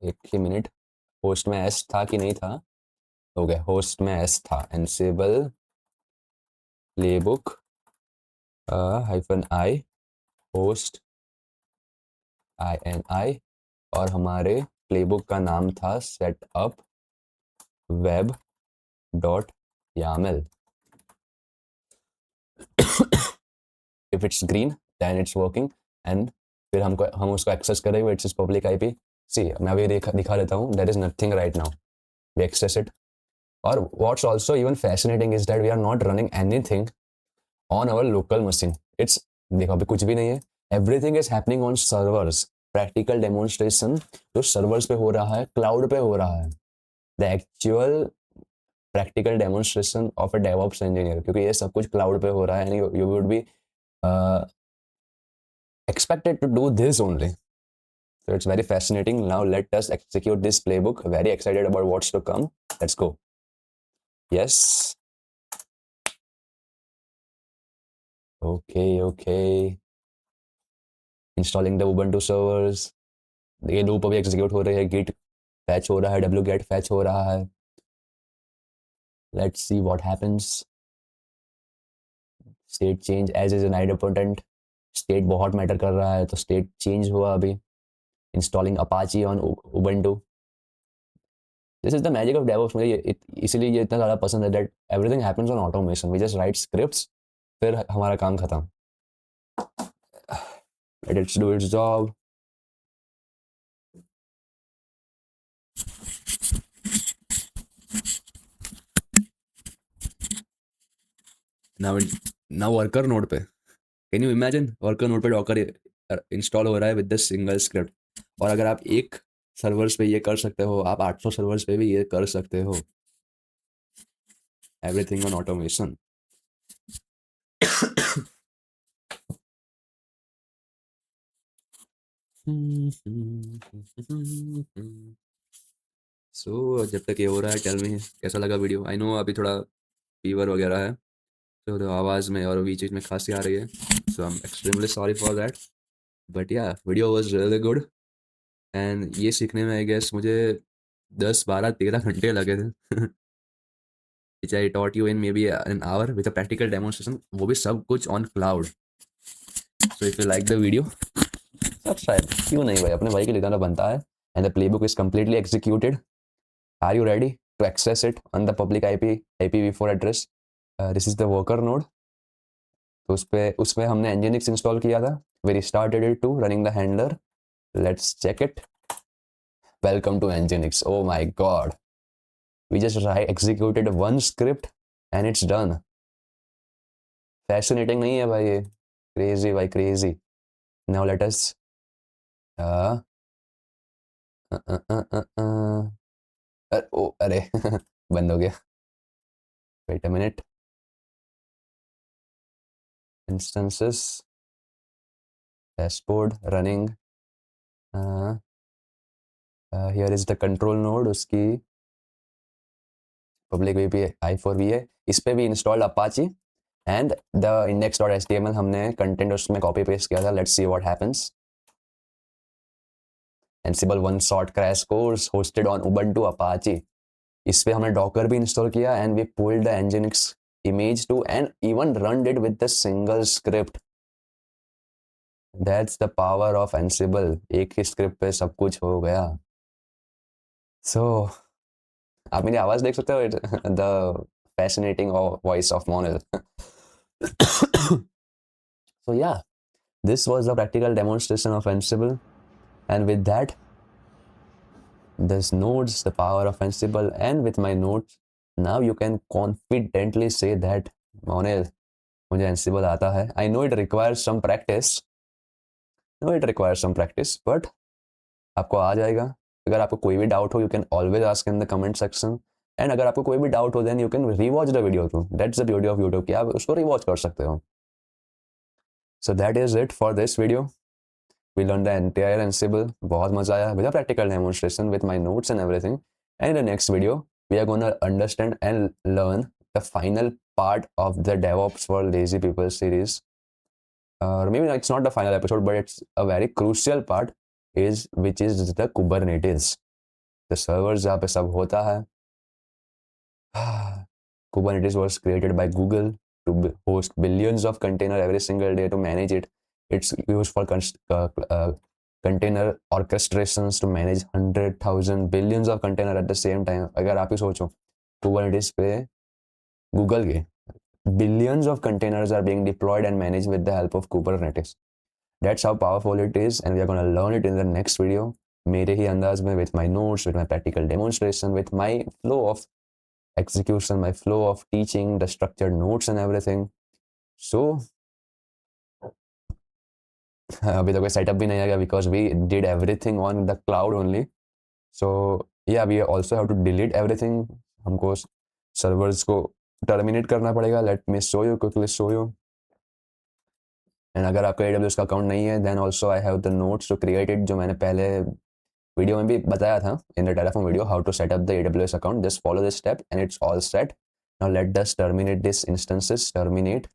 एक ही minute, host में S था कि नहीं था? हो गया, host में S था. Ansible playbook -i host ini और हमारे प्लेबुक का नाम था setup web.yaml. If it's green then it's working and फिर हम उसको एक्सेस करेंगे. It's public IP. सी मैं अभी दिखा देता हूँ. There is nothing right now. We access it. और what's also even fascinating is that we are not running anything on our local machine. It's देखो अभी कुछ भी नहीं है. Everything is happening on servers. Practical demonstration जो servers पे हो रहा है, क्लाउड पे हो रहा है. The actual practical demonstration of a DevOps engineer, क्योंकि ये सब कुछ क्लाउड पे हो रहा है and you would be expected to do this only. So it's very fascinating. Now let us execute this playbook. Very excited about what's to come. Let's go. Yes. Okay. Installing the Ubuntu servers. ये loop अभी execute हो रही है. Git fetch हो रहा है. wget fetch हो रहा है. Let's see what happens. State change as is an idempotent. State बहुत मैटर कर रहा है, तो state change हुआ अभी. Installing Apache on Ubuntu. This is the magic of DevOps. मुझे इसीलिए ये इतना ज़्यादा पसंद है that everything happens on automation. We just write scripts, फिर हमारा काम खत्म. Let it do its job. Now worker node पे. Can you imagine worker node पे Docker इंस्टॉल हो रहा है विद द सिंगल स्क्रिप्ट. और अगर आप एक सर्वर्स पे ये कर सकते हो, आप 800 सर्वर्स पे भी ये कर सकते हो. Everything on automation. सो जब तक ये हो रहा है, टेल मी कैसा लगा वीडियो. आई नो अभी थोड़ा फीवर वगैरह है, तो आवाज़ में और बीच में खांसी आ रही है. So I am extremely sorry for that. But yeah video was really good. And ये सीखने में आई गेस मुझे 10, 12, 13 घंटे लगे थे. which I taught you in maybe an hour with a practical demonstration. वो भी सब कुछ on cloud. So if you like the video, subscribe. क्यों नहीं भाई, अपने भाई के लिए गाना बनता है. And the playbook is completely executed. Are you ready to access it on the public IPv4 address? This is the worker node. तो उसपे हमने Nginx इंस्टॉल किया था. We restarted it too, running the handler. Let's check it. Welcome to Nginx. Oh my god. We just executed one script and it's done. Fascinating नहीं है भाई ये? Crazy भाई, crazy. Now let us अरे बंद हो गया. Wait a minute. Instances. Dashboard running. Here is the control node. उसकी public VPI i4v है. इस पे भी installed Apache and the index.html हमने content उसमें copy paste किया था. Let's see what happens. Ansible one shot crash course hosted on Ubuntu Apache. इस पे हमने Docker भी install किया and we pulled the Nginx image too and even run it with the single script. That's the power of Ansible. एक ही script पे सब कुछ हो गया. So आप मेरी आवाज देख सकते हो, the fascinating voice of Monil. So yeah, this was a practical demonstration of Ansible, and with that, this nodes, the power of Ansible, and with my nodes, now you can confidently say that Monil, मुझे Ansible आता है. I know it requires some practice. No, it requires some practice, but आपको आ जाएगा. अगर आपको कोई भी doubt हो, you can always ask in the comment section. And अगर आपको कोई भी डाउट हो, then you can rewatch the video too. That's the beauty of YouTube कि आप उसको rewatch कर सकते हो. So that is it for this video. We learned the entire Ansible. बहुत मजा आया with a practical demonstration with my notes and everything. And in the next video, we are gonna understand and learn the final part of the DevOps for Lazy People series. Or maybe it's not the final episode, but it's a very crucial part, which is the Kubernetes. The servers जहाँ पे सब होता है. Kubernetes was created by Google to host billions of containers every single day to manage it. It's used for container orchestrations to manage 100,000 billions of containers at the same time. अगर आप ही सोचो, Kubernetes पे Google के billions of containers are being deployed and managed with the help of Kubernetes. That's how powerful it is, and we are going to learn it in the next video. मेरे ही अंदाज में, with my notes, with my practical demonstration, with my flow of execution, my flow of teaching, the structured notes and everything. So अभी तो कोई setup भी नहीं आएगा because we did everything on the cloud only. So yeah, we also have to delete everything. हमको servers को terminate करना पड़ेगा. Let me show you, quickly show you. And अगर आपका AWS का account नहीं है, then also I have the notes to create it, जो मैंने पहले वीडियो में भी बताया था in the Terraform video, how to set up the AWS account. Just follow this step and it's all set. Now let us terminate this instances. Terminate.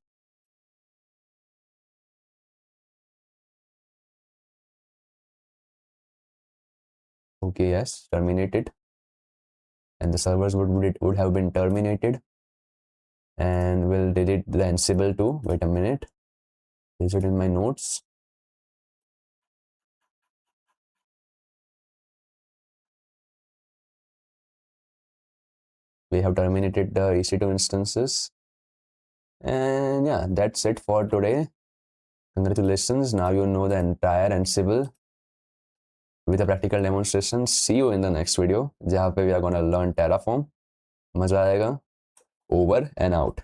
Okay, yes, terminated. And the servers would have been terminated. And we'll delete the Ansible too. Wait a minute. Is it in my notes? We have terminated the EC2 instances. And yeah, that's it for today. Congratulations. Now you know the entire Ansible with a practical demonstration. See you in the next video, जहाँ पे we are gonna learn Terraform. मजा आएगा. Over and out.